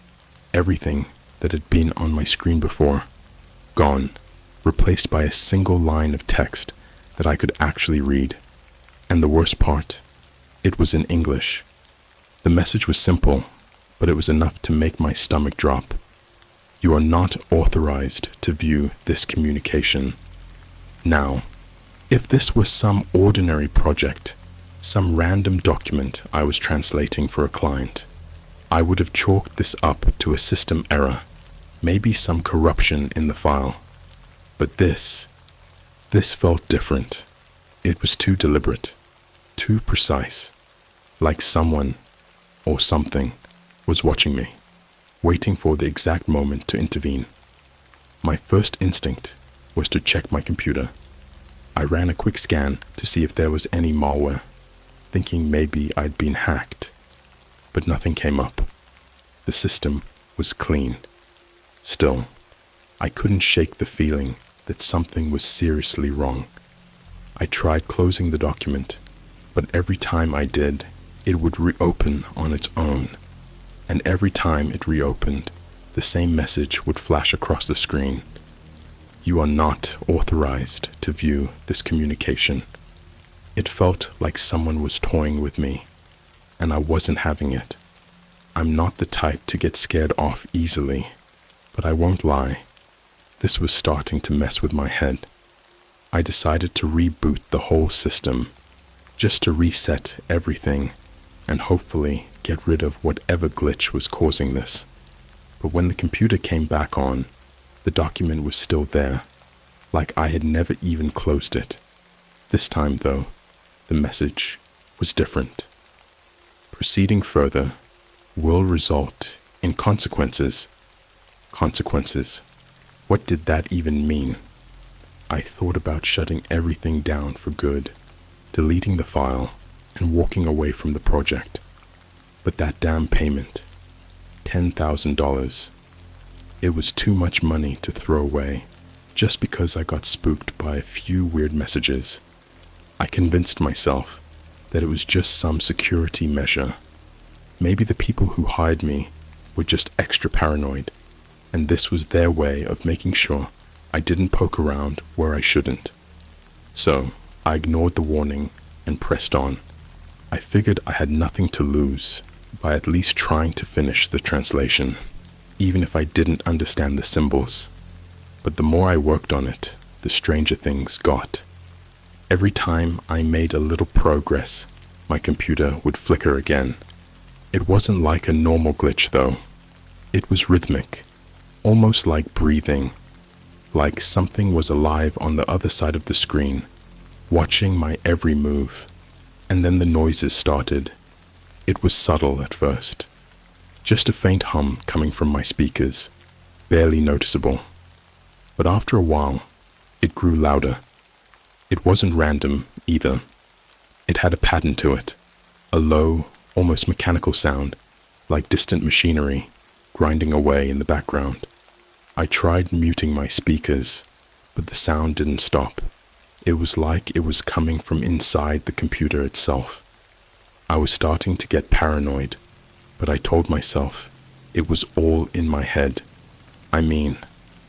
everything that had been on my screen before, gone, replaced by a single line of text that I could actually read. And the worst part, it was in English. The message was simple, but it was enough to make my stomach drop. You are not authorized to view this communication. Now, if this was some ordinary project, some random document I was translating for a client, I would have chalked this up to a system error, maybe some corruption in the file. But this felt different. It was too deliberate, too precise, like someone or something was watching me, waiting for the exact moment to intervene. My first instinct was to check my computer. I ran a quick scan to see if there was any malware, thinking maybe I'd been hacked, but nothing came up. The system was clean. Still, I couldn't shake the feeling that something was seriously wrong. I tried closing the document, but every time I did, it would reopen on its own. And every time it reopened, the same message would flash across the screen. You are not authorized to view this communication. It felt like someone was toying with me, and I wasn't having it. I'm not the type to get scared off easily, but I won't lie. This was starting to mess with my head. I decided to reboot the whole system, just to reset everything and hopefully get rid of whatever glitch was causing this. But when the computer came back on, the document was still there, like I had never even closed it. This time, though, the message was different. Proceeding further will result in consequences. Consequences. What did that even mean? I thought about shutting everything down for good, deleting the file, and walking away from the project. But that damn payment, $10,000, it was too much money to throw away just because I got spooked by a few weird messages. I convinced myself that it was just some security measure. Maybe the people who hired me were just extra paranoid, and this was their way of making sure I didn't poke around where I shouldn't. So I ignored the warning and pressed on. I figured I had nothing to lose by at least trying to finish the translation, even if I didn't understand the symbols. But the more I worked on it, the stranger things got. Every time I made a little progress, my computer would flicker again. It wasn't like a normal glitch, though. It was rhythmic, almost like breathing, like something was alive on the other side of the screen, watching my every move. And then the noises started. It was subtle at first, just a faint hum coming from my speakers, barely noticeable. But after a while, it grew louder. It wasn't random either. It had a pattern to it, a low, almost mechanical sound, like distant machinery grinding away in the background. I tried muting my speakers, but the sound didn't stop. It was like it was coming from inside the computer itself. I was starting to get paranoid, but I told myself it was all in my head. I mean,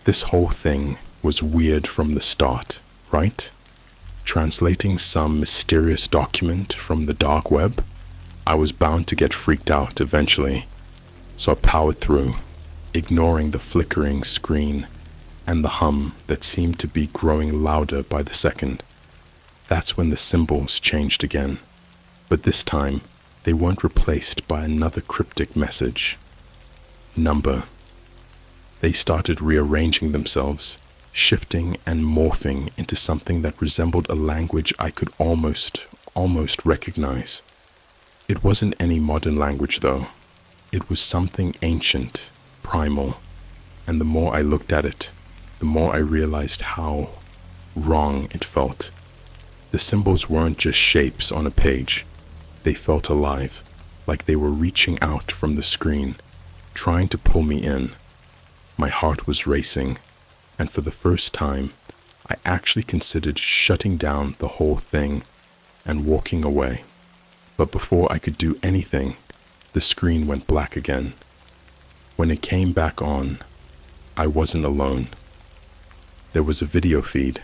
this whole thing was weird from the start, right? Translating some mysterious document from the dark web? I was bound to get freaked out eventually, so I powered through, ignoring the flickering screen and the hum that seemed to be growing louder by the second. That's when the symbols changed again, but this time they weren't replaced by another cryptic message. Number. They started rearranging themselves, shifting and morphing into something that resembled a language I could almost recognize. It wasn't any modern language, though. It was something ancient, primal, and the more I looked at it, the more I realized how wrong it felt. The symbols weren't just shapes on a page. They felt alive, like they were reaching out from the screen, trying to pull me in. My heart was racing, and for the first time, I actually considered shutting down the whole thing and walking away. But before I could do anything, the screen went black again. When it came back on, I wasn't alone. There was a video feed.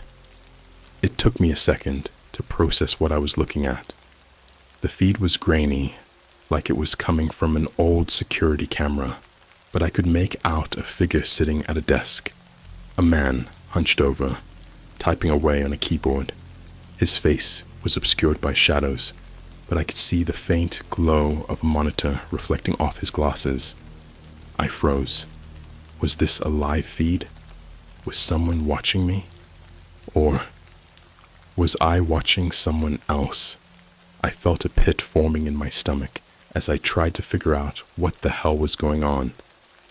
It took me a second to process what I was looking at. The feed was grainy, like it was coming from an old security camera, but I could make out a figure sitting at a desk. A man, hunched over, typing away on a keyboard. His face was obscured by shadows, but I could see the faint glow of a monitor reflecting off his glasses. I froze. Was this a live feed? Was someone watching me? Or was I watching someone else? I felt a pit forming in my stomach as I tried to figure out what the hell was going on.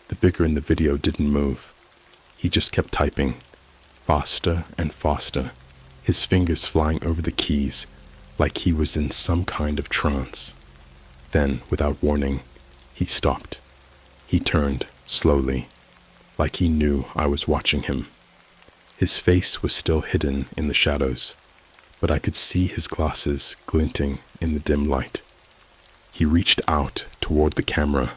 The figure in the video didn't move. He just kept typing, faster and faster, his fingers flying over the keys like he was in some kind of trance. Then, without warning, he stopped. He turned, slowly, like he knew I was watching him. His face was still hidden in the shadows, but I could see his glasses glinting in the dim light. He reached out toward the camera,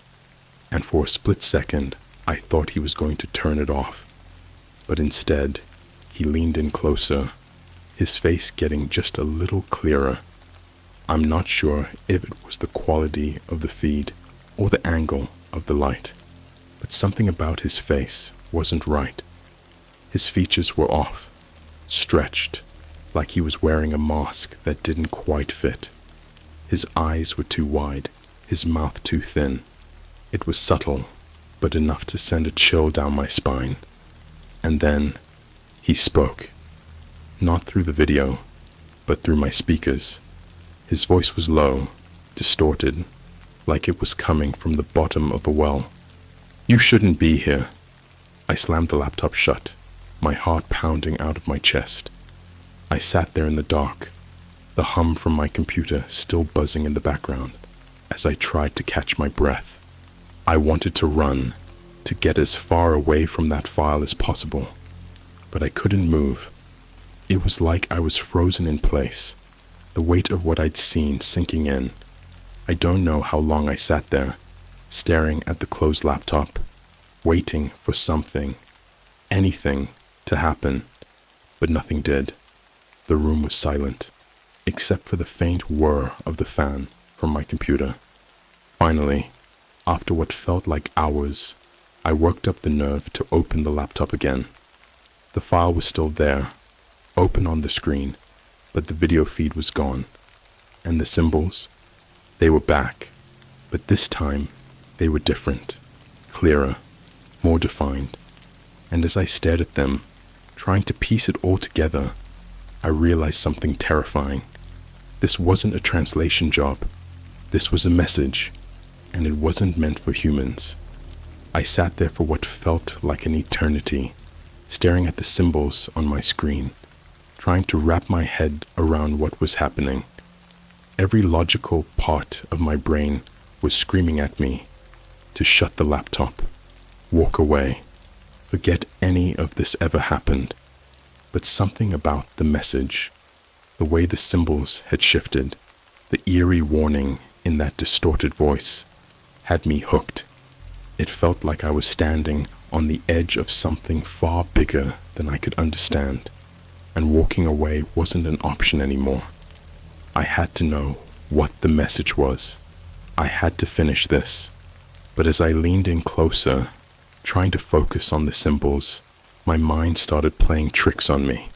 and for a split second, I thought he was going to turn it off. But instead, He leaned in closer, his face getting just a little clearer. I'm not sure if it was the quality of the feed or the angle of the light, but something about his face wasn't right. His features were off, stretched, like he was wearing a mask that didn't quite fit. His eyes were too wide, his mouth too thin. It was subtle, but enough to send a chill down my spine. And then he spoke, not through the video, but through my speakers. His voice was low, distorted, like it was coming from the bottom of a well. "You shouldn't be here." I slammed the laptop shut, my heart pounding out of my chest. I sat there in the dark, the hum from my computer still buzzing in the background as I tried to catch my breath. I wanted to run, to get as far away from that file as possible, but I couldn't move. It was like I was frozen in place, the weight of what I'd seen sinking in. I don't know how long I sat there, staring at the closed laptop, waiting for something, anything, to happen, but nothing did. The room was silent, except for the faint whir of the fan from my computer. Finally, after what felt like hours, I worked up the nerve to open the laptop again. The file was still there, open on the screen, but the video feed was gone. And the symbols? They were back, but this time they were different, clearer, more defined. And as I stared at them, trying to piece it all together, I realized something terrifying. This wasn't a translation job. This was a message, and it wasn't meant for humans. I sat there for what felt like an eternity, staring at the symbols on my screen, trying to wrap my head around what was happening. Every logical part of my brain was screaming at me to shut the laptop, walk away, forget any of this ever happened. But something about the message, the way the symbols had shifted, the eerie warning in that distorted voice, had me hooked. It felt like I was standing on the edge of something far bigger than I could understand, and walking away wasn't an option anymore. I had to know what the message was. I had to finish this. But as I leaned in closer, trying to focus on the symbols, my mind started playing tricks on me.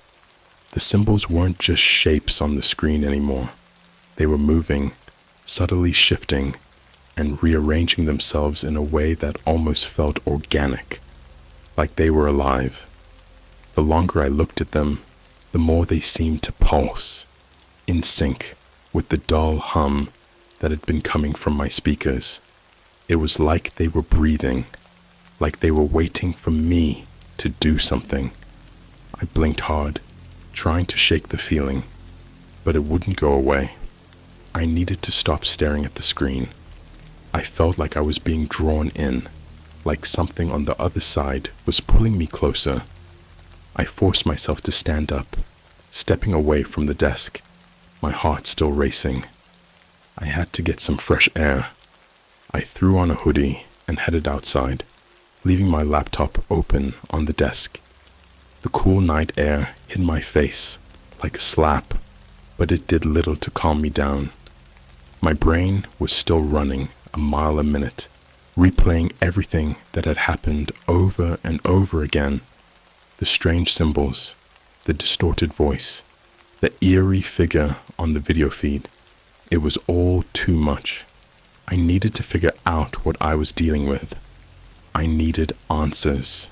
The symbols weren't just shapes on the screen anymore. They were moving, subtly shifting, and rearranging themselves in a way that almost felt organic, like they were alive. The longer I looked at them, the more they seemed to pulse, in sync with the dull hum that had been coming from my speakers. It was like they were breathing, like they were waiting for me to do something. I blinked hard, trying to shake the feeling, but it wouldn't go away. I needed to stop staring at the screen. I felt like I was being drawn in, like something on the other side was pulling me closer. I forced myself to stand up, stepping away from the desk, my heart still racing. I had to get some fresh air. I threw on a hoodie and headed outside, leaving my laptop open on the desk. The cool night air hit my face like a slap, but it did little to calm me down. My brain was still running a mile a minute, replaying everything that had happened over and over again. The strange symbols, the distorted voice, the eerie figure on the video feed. It was all too much. I needed to figure out what I was dealing with. I needed answers.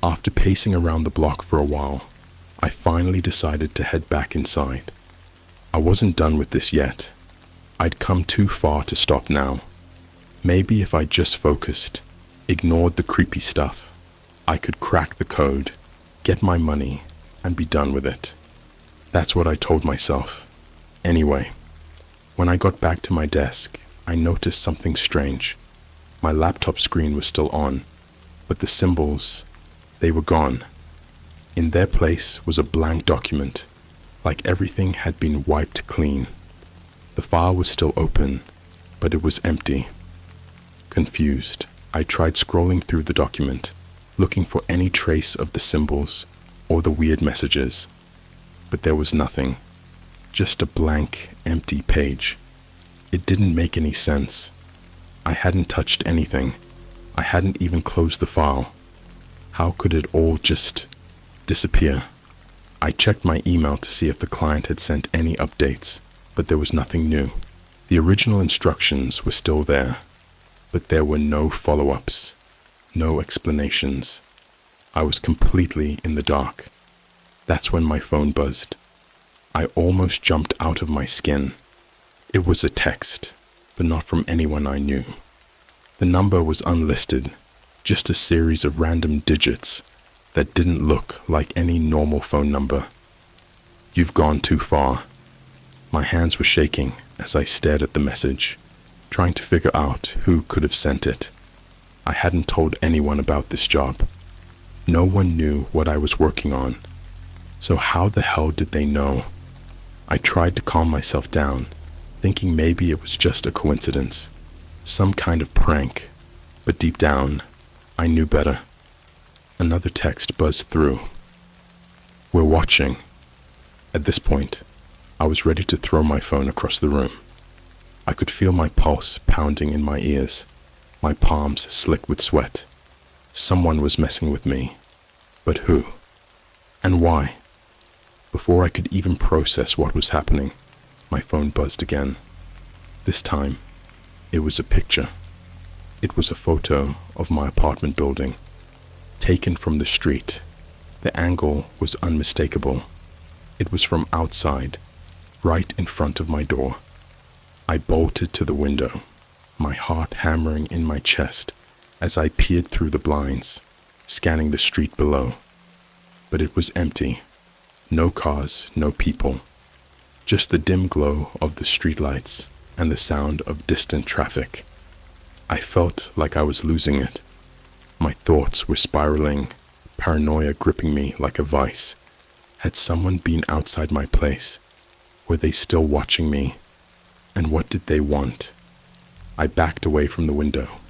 After pacing around the block for a while, I finally decided to head back inside. I wasn't done with this yet. I'd come too far to stop now. Maybe if I just focused, ignored the creepy stuff, I could crack the code, get my money, and be done with it. That's what I told myself. Anyway, when I got back to my desk, I noticed something strange. My laptop screen was still on, but the symbols, they were gone. In their place was a blank document, like everything had been wiped clean. The file was still open, but it was empty. Confused, I tried scrolling through the document, looking for any trace of the symbols or the weird messages. But there was nothing, just a blank, empty page. It didn't make any sense. I hadn't touched anything. I hadn't even closed the file. How could it all just disappear? I checked my email to see if the client had sent any updates, but there was nothing new. The original instructions were still there, but there were no follow-ups, no explanations. I was completely in the dark. That's when my phone buzzed. I almost jumped out of my skin. It was a text, but not from anyone I knew. The number was unlisted, just a series of random digits that didn't look like any normal phone number. "You've gone too far." My hands were shaking as I stared at the message, trying to figure out who could have sent it. I hadn't told anyone about this job. No one knew what I was working on. So how the hell did they know? I tried to calm myself down, thinking maybe it was just a coincidence, some kind of prank, but deep down, I knew better. Another text buzzed through. "We're watching." At this point, I was ready to throw my phone across the room. I could feel my pulse pounding in my ears, my palms slick with sweat. Someone was messing with me. But who? And why? Before I could even process what was happening, my phone buzzed again. This time, it was a picture. It was a photo of my apartment building, taken from the street. The angle was unmistakable. It was from outside, right in front of my door. I bolted to the window, my heart hammering in my chest as I peered through the blinds, scanning the street below. But it was empty. No cars, no people. Just the dim glow of the streetlights and the sound of distant traffic. I felt like I was losing it. My thoughts were spiraling, paranoia gripping me like a vice. Had someone been outside my place? Were they still watching me? And what did they want? I backed away from the window,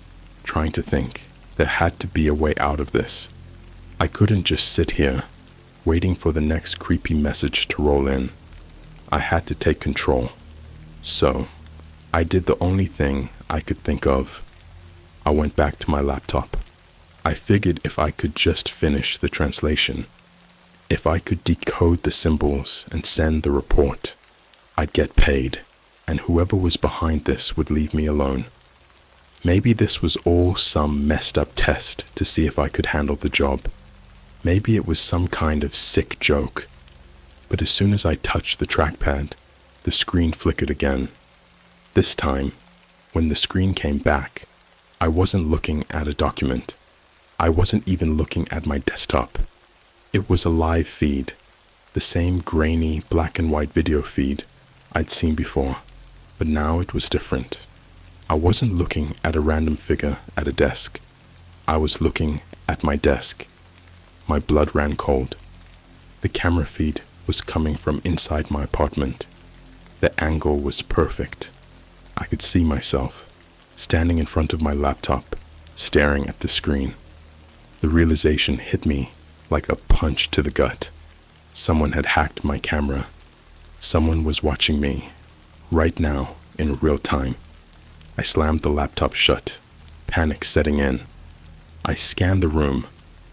trying to think. There had to be a way out of this. I couldn't just sit here, waiting for the next creepy message to roll in. I had to take control. So, I did the only thing I could think of. I went back to my laptop. I figured if I could just finish the translation, if I could decode the symbols and send the report, I'd get paid, and whoever was behind this would leave me alone. Maybe this was all some messed up test to see if I could handle the job. Maybe it was some kind of sick joke. But as soon as I touched the trackpad, the screen flickered again. This time, when the screen came back, I wasn't looking at a document. I wasn't even looking at my desktop. It was a live feed, the same grainy black and white video feed I'd seen before, but now it was different. I wasn't looking at a random figure at a desk. I was looking at my desk. My blood ran cold. The camera feed was coming from inside my apartment. The angle was perfect. I could see myself, standing in front of my laptop, staring at the screen. The realization hit me like a punch to the gut. Someone had hacked my camera. Someone was watching me, right now, in real time. I slammed the laptop shut, panic setting in. I scanned the room,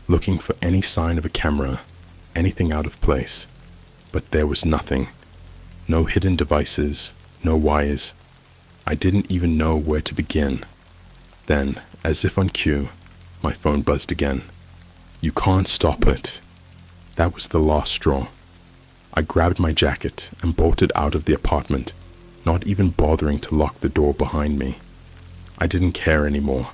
looking for any sign of a camera, anything out of place. But there was nothing. No hidden devices, no wires. I didn't even know where to begin. Then, as if on cue, my phone buzzed again. "You can't stop it." That was the last straw. I grabbed my jacket and bolted out of the apartment, not even bothering to lock the door behind me. I didn't care anymore.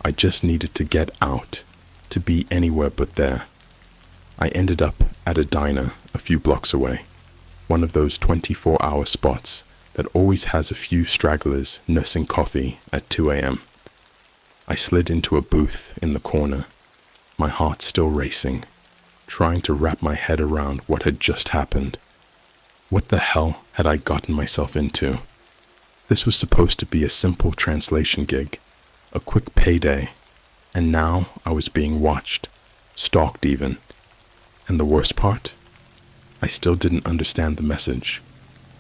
I just needed to get out, to be anywhere but there. I ended up at a diner a few blocks away, one of those 24-hour spots that always has a few stragglers nursing coffee at 2 a.m. I slid into a booth in the corner, my heart still racing, trying to wrap my head around what had just happened. What the hell had I gotten myself into? This was supposed to be a simple translation gig, a quick payday, and now I was being watched, stalked even. And the worst part? I still didn't understand the message.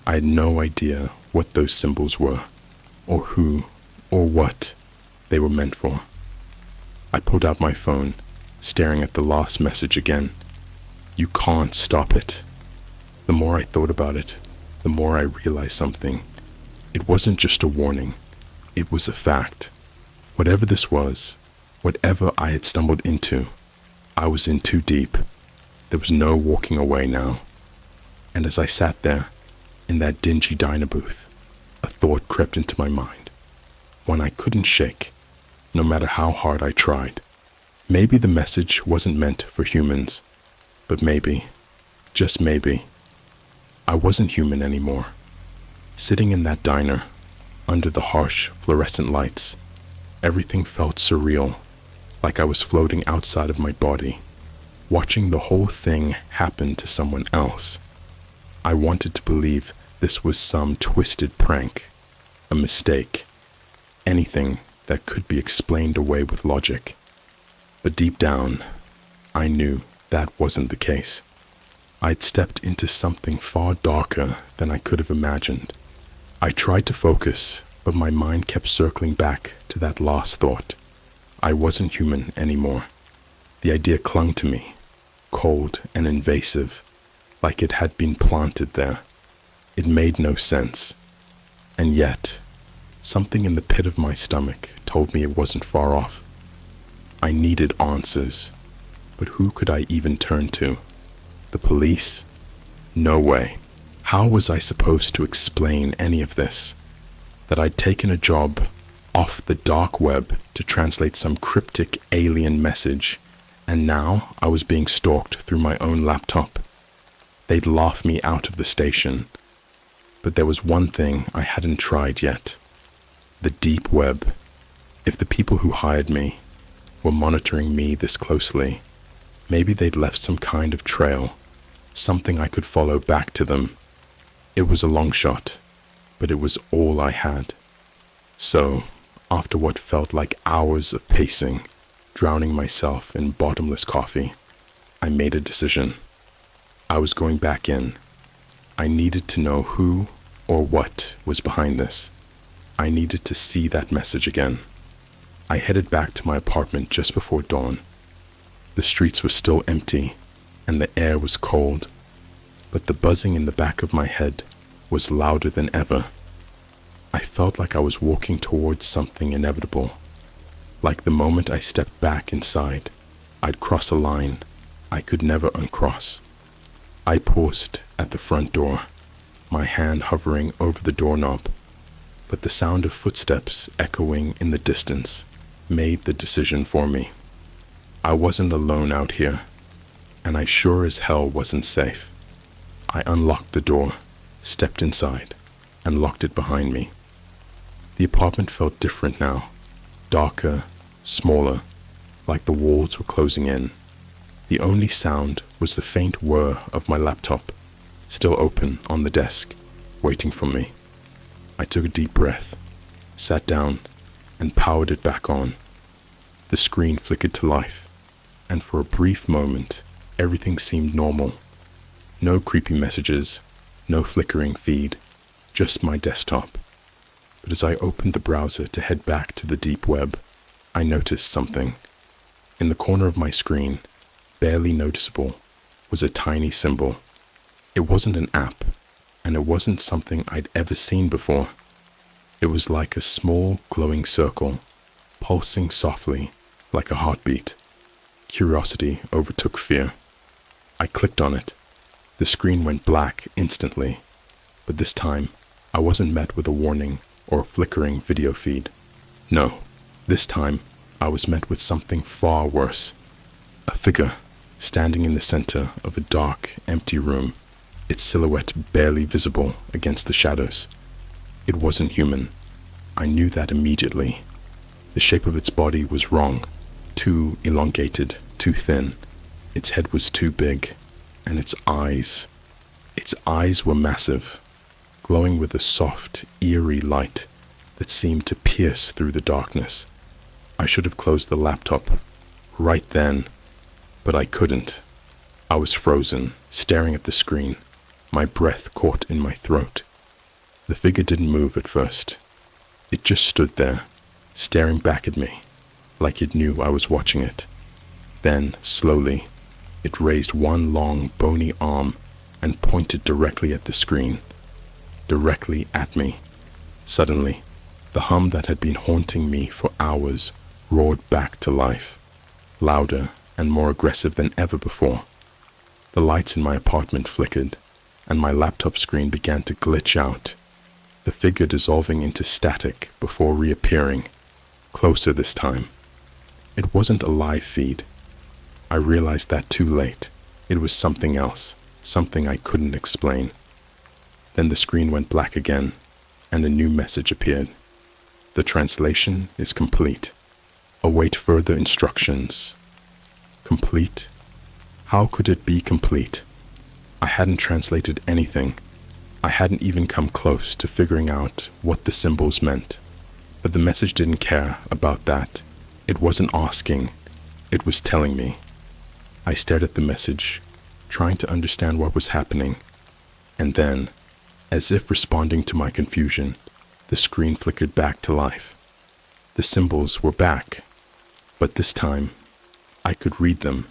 I had no idea what those symbols were, or who, or what they were meant for. I pulled out my phone, staring at the last message again. You can't stop it. The more I thought about it, the more I realized something. It wasn't just a warning. It was a fact. Whatever this was, whatever I had stumbled into, I was in too deep. There was no walking away now. And as I sat there, in that dingy diner booth, a thought crept into my mind. One I couldn't shake, no matter how hard I tried. Maybe the message wasn't meant for humans, but maybe, just maybe, I wasn't human anymore. Sitting in that diner, under the harsh fluorescent lights, everything felt surreal, like I was floating outside of my body, watching the whole thing happen to someone else. I wanted to believe this was some twisted prank, a mistake, anything that could be explained away with logic. But deep down, I knew that wasn't the case. I'd stepped into something far darker than I could have imagined. I tried to focus, but my mind kept circling back to that last thought. I wasn't human anymore. The idea clung to me, cold and invasive, like it had been planted there. It made no sense. And yet, something in the pit of my stomach told me it wasn't far off. I needed answers, but who could I even turn to? The police? No way. How was I supposed to explain any of this? That I'd taken a job off the dark web to translate some cryptic alien message, and now I was being stalked through my own laptop. They'd laugh me out of the station. But there was one thing I hadn't tried yet. The deep web. If the people who hired me were monitoring me this closely, maybe they'd left some kind of trail, something I could follow back to them. It was a long shot, but it was all I had. So, after what felt like hours of pacing, drowning myself in bottomless coffee, I made a decision. I was going back in. I needed to know who or what was behind this. I needed to see that message again. I headed back to my apartment just before dawn. The streets were still empty, and the air was cold, but the buzzing in the back of my head was louder than ever. I felt like I was walking towards something inevitable, like the moment I stepped back inside, I'd cross a line I could never uncross. I paused at the front door, my hand hovering over the doorknob, but the sound of footsteps echoing in the distance made the decision for me. I wasn't alone out here, and I sure as hell wasn't safe. I unlocked the door, stepped inside, and locked it behind me. The apartment felt different now, darker, smaller, like the walls were closing in. The only sound was the faint whir of my laptop, still open on the desk, waiting for me. I took a deep breath, sat down, and powered it back on. The screen flickered to life, and for a brief moment, everything seemed normal. No creepy messages, no flickering feed, just my desktop. But as I opened the browser to head back to the deep web, I noticed something. In the corner of my screen, barely noticeable, was a tiny symbol. It wasn't an app, and it wasn't something I'd ever seen before. It was like a small glowing circle, pulsing softly like a heartbeat. Curiosity overtook fear. I clicked on it. The screen went black instantly, but this time I wasn't met with a warning or a flickering video feed. No, this time I was met with something far worse. A figure standing in the center of a dark, empty room, its silhouette barely visible against the shadows. It wasn't human. I knew that immediately. The shape of its body was wrong, too elongated, too thin. Its head was too big, and its eyes were massive, glowing with a soft, eerie light that seemed to pierce through the darkness. I should have closed the laptop right then, but I couldn't. I was frozen, staring at the screen, my breath caught in my throat. The figure didn't move at first. It just stood there, staring back at me, like it knew I was watching it. Then, slowly, it raised one long, bony arm and pointed directly at the screen. Directly at me. Suddenly, the hum that had been haunting me for hours roared back to life, louder and more aggressive than ever before. The lights in my apartment flickered, and my laptop screen began to glitch out, the figure dissolving into static before reappearing, closer this time. It wasn't a live feed. I realized that too late. It was something else, something I couldn't explain. Then the screen went black again, and a new message appeared. The translation is complete. Await further instructions. Complete? How could it be complete? I hadn't translated anything. I hadn't even come close to figuring out what the symbols meant. But the message didn't care about that. It wasn't asking. It was telling me. I stared at the message, trying to understand what was happening. And then, as if responding to my confusion, the screen flickered back to life. The symbols were back, but this time, I could read them.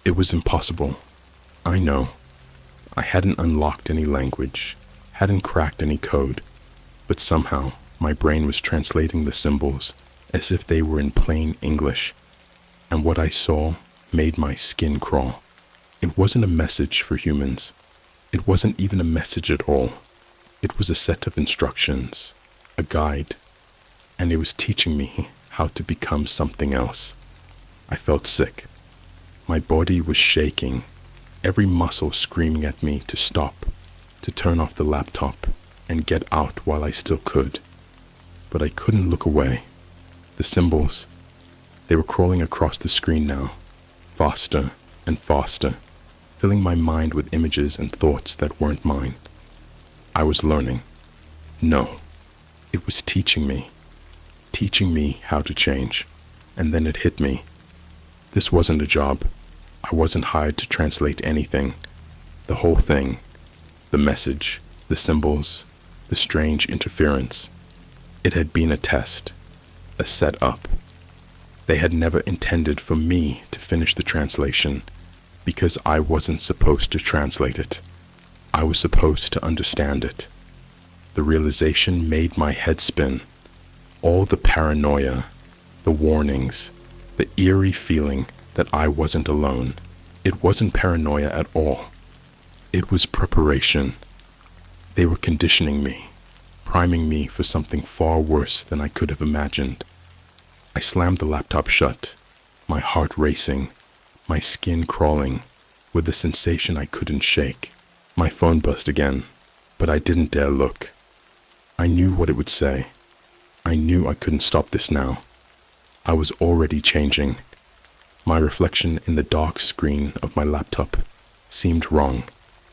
It was impossible. I know. I hadn't unlocked any language, hadn't cracked any code, but somehow my brain was translating the symbols as if they were in plain English, and what I saw made my skin crawl. It wasn't a message for humans. It wasn't even a message at all. It was a set of instructions, a guide, and it was teaching me how to become something else. I felt sick. My body was shaking, every muscle screaming at me to stop, to turn off the laptop and get out while I still could. But I couldn't look away. The symbols, they were crawling across the screen now, faster and faster, filling my mind with images and thoughts that weren't mine. I was learning. No, it was teaching me how to change. And then it hit me. This wasn't a job. I wasn't hired to translate anything. The whole thing, the message, the symbols, the strange interference. It had been a test, a setup. They had never intended for me to finish the translation because I wasn't supposed to translate it. I was supposed to understand it. The realization made my head spin. All the paranoia, the warnings, the eerie feeling that I wasn't alone. It wasn't paranoia at all. It was preparation. They were conditioning me, priming me for something far worse than I could have imagined. I slammed the laptop shut, my heart racing, my skin crawling, with a sensation I couldn't shake. My phone buzzed again, but I didn't dare look. I knew what it would say. I knew I couldn't stop this now. I was already changing. My reflection in the dark screen of my laptop seemed wrong,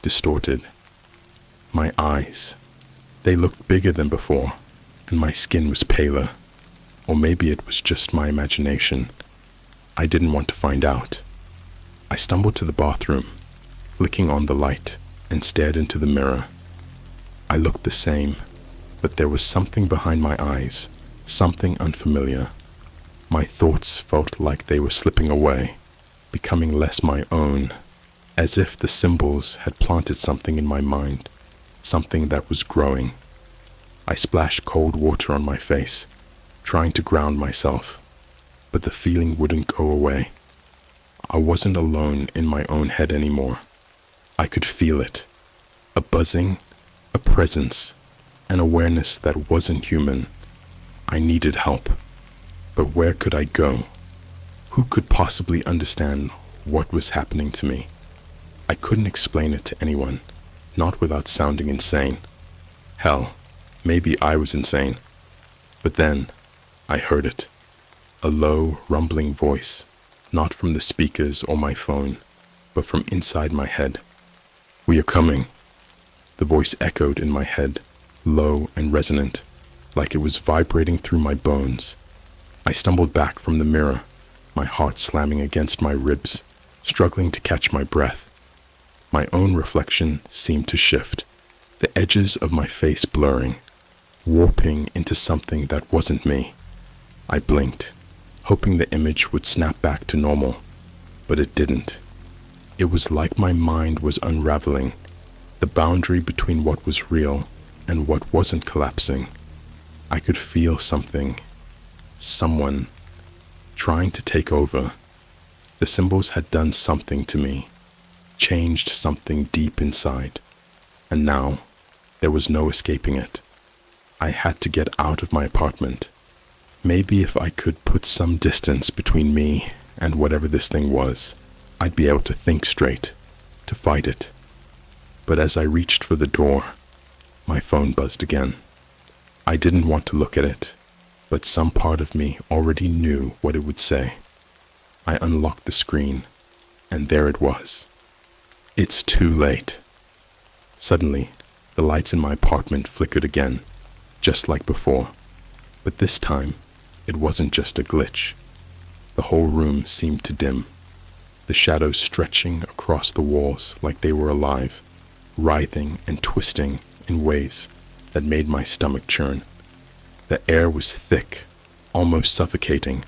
distorted. My eyes, they looked bigger than before, and my skin was paler. Or maybe it was just my imagination. I didn't want to find out. I stumbled to the bathroom, flicking on the light, and stared into the mirror. I looked the same, but there was something behind my eyes, something unfamiliar. My thoughts felt like they were slipping away, becoming less my own, as if the symbols had planted something in my mind, something that was growing. I splashed cold water on my face, trying to ground myself, but the feeling wouldn't go away. I wasn't alone in my own head anymore. I could feel it, a buzzing, a presence, an awareness that wasn't human. I needed help, but where could I go? Who could possibly understand what was happening to me? I couldn't explain it to anyone, not without sounding insane. Hell, maybe I was insane. But then, I heard it. A low, rumbling voice, not from the speakers or my phone, but from inside my head. "We are coming." The voice echoed in my head, low and resonant, like it was vibrating through my bones. I stumbled back from the mirror, my heart slamming against my ribs, struggling to catch my breath. My own reflection seemed to shift, the edges of my face blurring, warping into something that wasn't me. I blinked, hoping the image would snap back to normal, but it didn't. It was like my mind was unraveling, the boundary between what was real and what wasn't collapsing. I could feel something, someone, trying to take over. The symbols had done something to me, changed something deep inside, and now there was no escaping it. I had to get out of my apartment. Maybe if I could put some distance between me and whatever this thing was, I'd be able to think straight, to fight it. But as I reached for the door, my phone buzzed again. I didn't want to look at it, but some part of me already knew what it would say. I unlocked the screen, and there it was. It's too late. Suddenly, the lights in my apartment flickered again, just like before. But this time, it wasn't just a glitch. The whole room seemed to dim, the shadows stretching across the walls like they were alive, writhing and twisting in ways that made my stomach churn. The air was thick, almost suffocating,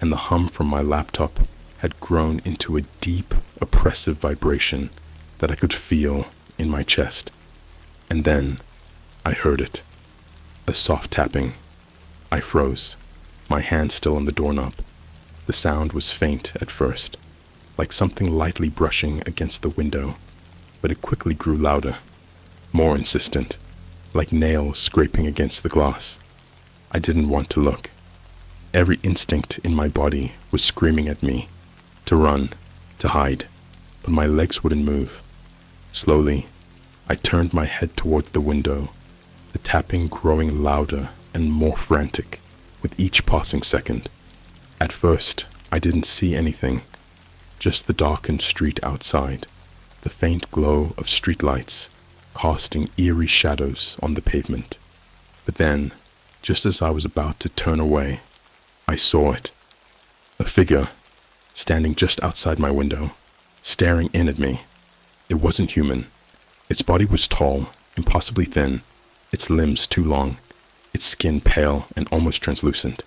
and the hum from my laptop had grown into a deep, oppressive vibration that I could feel in my chest. And then I heard it, a soft tapping. I froze, my hand still on the doorknob. The sound was faint at first, like something lightly brushing against the window, but it quickly grew louder, more insistent, like nails scraping against the glass. I didn't want to look. Every instinct in my body was screaming at me to run, to hide, but my legs wouldn't move. Slowly, I turned my head towards the window, the tapping growing louder and more frantic with each passing second. At first, I didn't see anything, just the darkened street outside, the faint glow of streetlights casting eerie shadows on the pavement. But then, just as I was about to turn away, I saw it. A figure, standing just outside my window, staring in at me. It wasn't human. Its body was tall, impossibly thin, its limbs too long, its skin pale and almost translucent.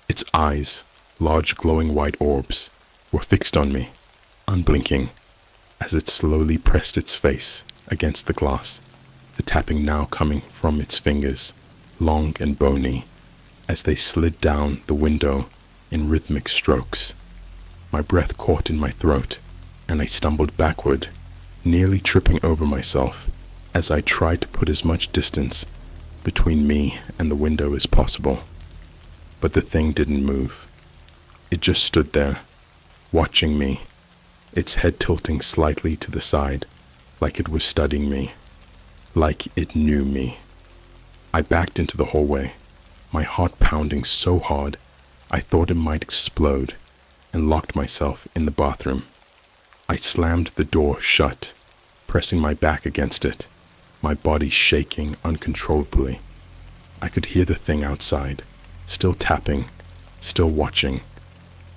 Its eyes, large glowing white orbs, were fixed on me, unblinking, as it slowly pressed its face against the glass, the tapping now coming from its fingers, long and bony, as they slid down the window in rhythmic strokes. My breath caught in my throat, and I stumbled backward, nearly tripping over myself as I tried to put as much distance between me and the window as possible. But the thing didn't move. It just stood there, watching me, its head tilting slightly to the side, like it was studying me, like it knew me. I backed into the hallway, my heart pounding so hard I thought it might explode, and locked myself in the bathroom. I slammed the door shut, pressing my back against it, my body shaking uncontrollably. I could hear the thing outside, still tapping, still watching.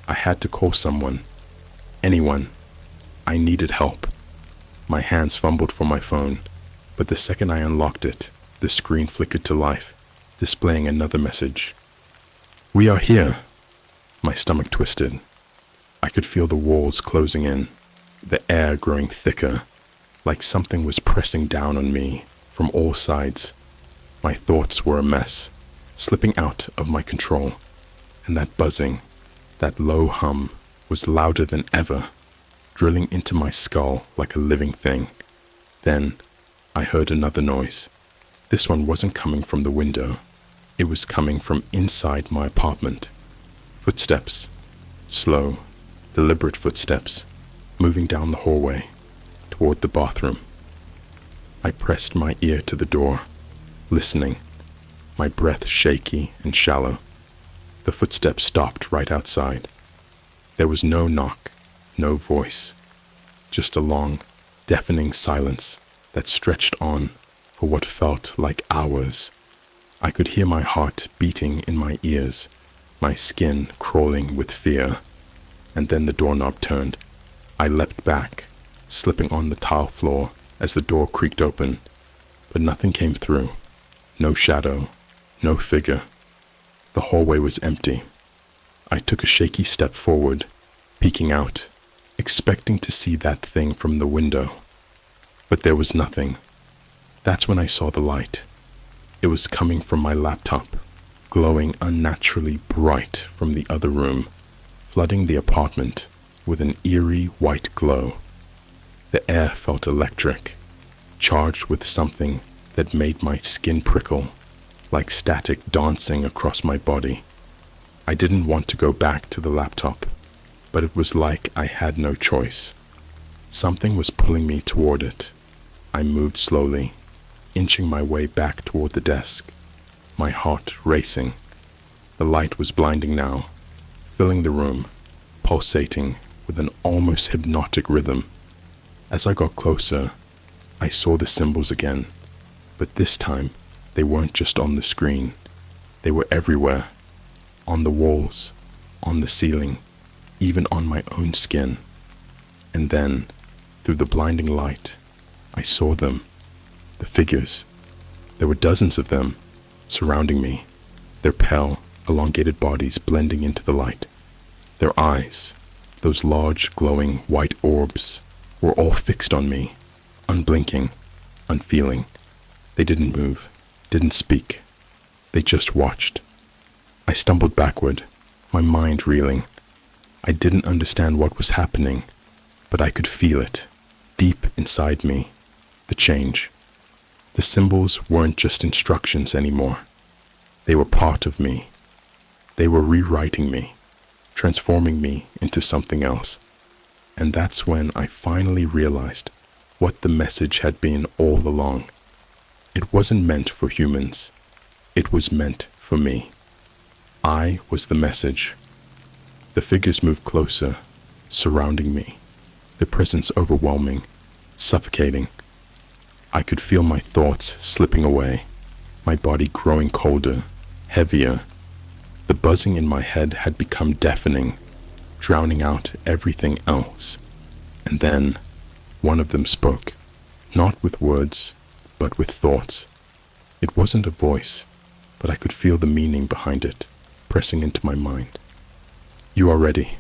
I had to call someone, anyone. I needed help. My hands fumbled for my phone, but the second I unlocked it, the screen flickered to life, displaying another message. "We are here." My stomach twisted. I could feel the walls closing in, the air growing thicker, like something was pressing down on me from all sides. My thoughts were a mess, slipping out of my control, and that buzzing, that low hum, was louder than ever, drilling into my skull like a living thing. Then I heard another noise. This one wasn't coming from the window. It was coming from inside my apartment. Footsteps, slow, deliberate footsteps, moving down the hallway toward the bathroom. I pressed my ear to the door, listening, my breath shaky and shallow. The footsteps stopped right outside. There was no knock, no voice, just a long, deafening silence that stretched on for what felt like hours. I could hear my heart beating in my ears, my skin crawling with fear. And then the doorknob turned. I leapt back, slipping on the tile floor as the door creaked open, but nothing came through. No shadow, no figure. The hallway was empty. I took a shaky step forward, peeking out, expecting to see that thing from the window. But there was nothing. That's when I saw the light. It was coming from my laptop, glowing unnaturally bright from the other room, flooding the apartment with an eerie white glow. The air felt electric, charged with something that made my skin prickle, like static dancing across my body. I didn't want to go back to the laptop, but it was like I had no choice. Something was pulling me toward it. I moved slowly, inching my way back toward the desk, my heart racing. The light was blinding now, filling the room, pulsating with an almost hypnotic rhythm. As I got closer, I saw the symbols again, but this time they weren't just on the screen. They were everywhere, on the walls, on the ceiling, even on my own skin. And then, through the blinding light, I saw them, the figures. There were dozens of them, surrounding me, their pale, elongated bodies blending into the light. Their eyes, those large, glowing white orbs, were all fixed on me, unblinking, unfeeling. They didn't move, didn't speak. They just watched. I stumbled backward, my mind reeling. I didn't understand what was happening, but I could feel it, deep inside me, the change. The symbols weren't just instructions anymore. They were part of me. They were rewriting me, transforming me into something else. And that's when I finally realized what the message had been all along. It wasn't meant for humans. It was meant for me. I was the message. The figures moved closer, surrounding me, their presence overwhelming, suffocating. I could feel my thoughts slipping away, my body growing colder, heavier. The buzzing in my head had become deafening, drowning out everything else. And then, one of them spoke, not with words, but with thoughts. It wasn't a voice, but I could feel the meaning behind it, pressing into my mind. "You are ready."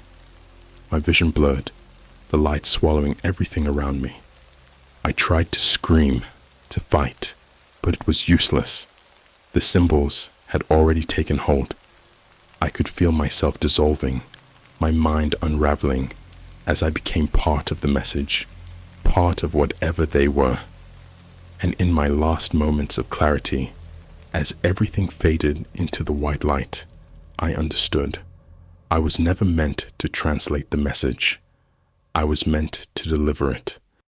My vision blurred, the light swallowing everything around me. I tried to scream, to fight, but it was useless. The symbols had already taken hold. I could feel myself dissolving, my mind unraveling, as I became part of the message, part of whatever they were. And in my last moments of clarity, as everything faded into the white light, I understood. I was never meant to translate the message. I was meant to deliver it.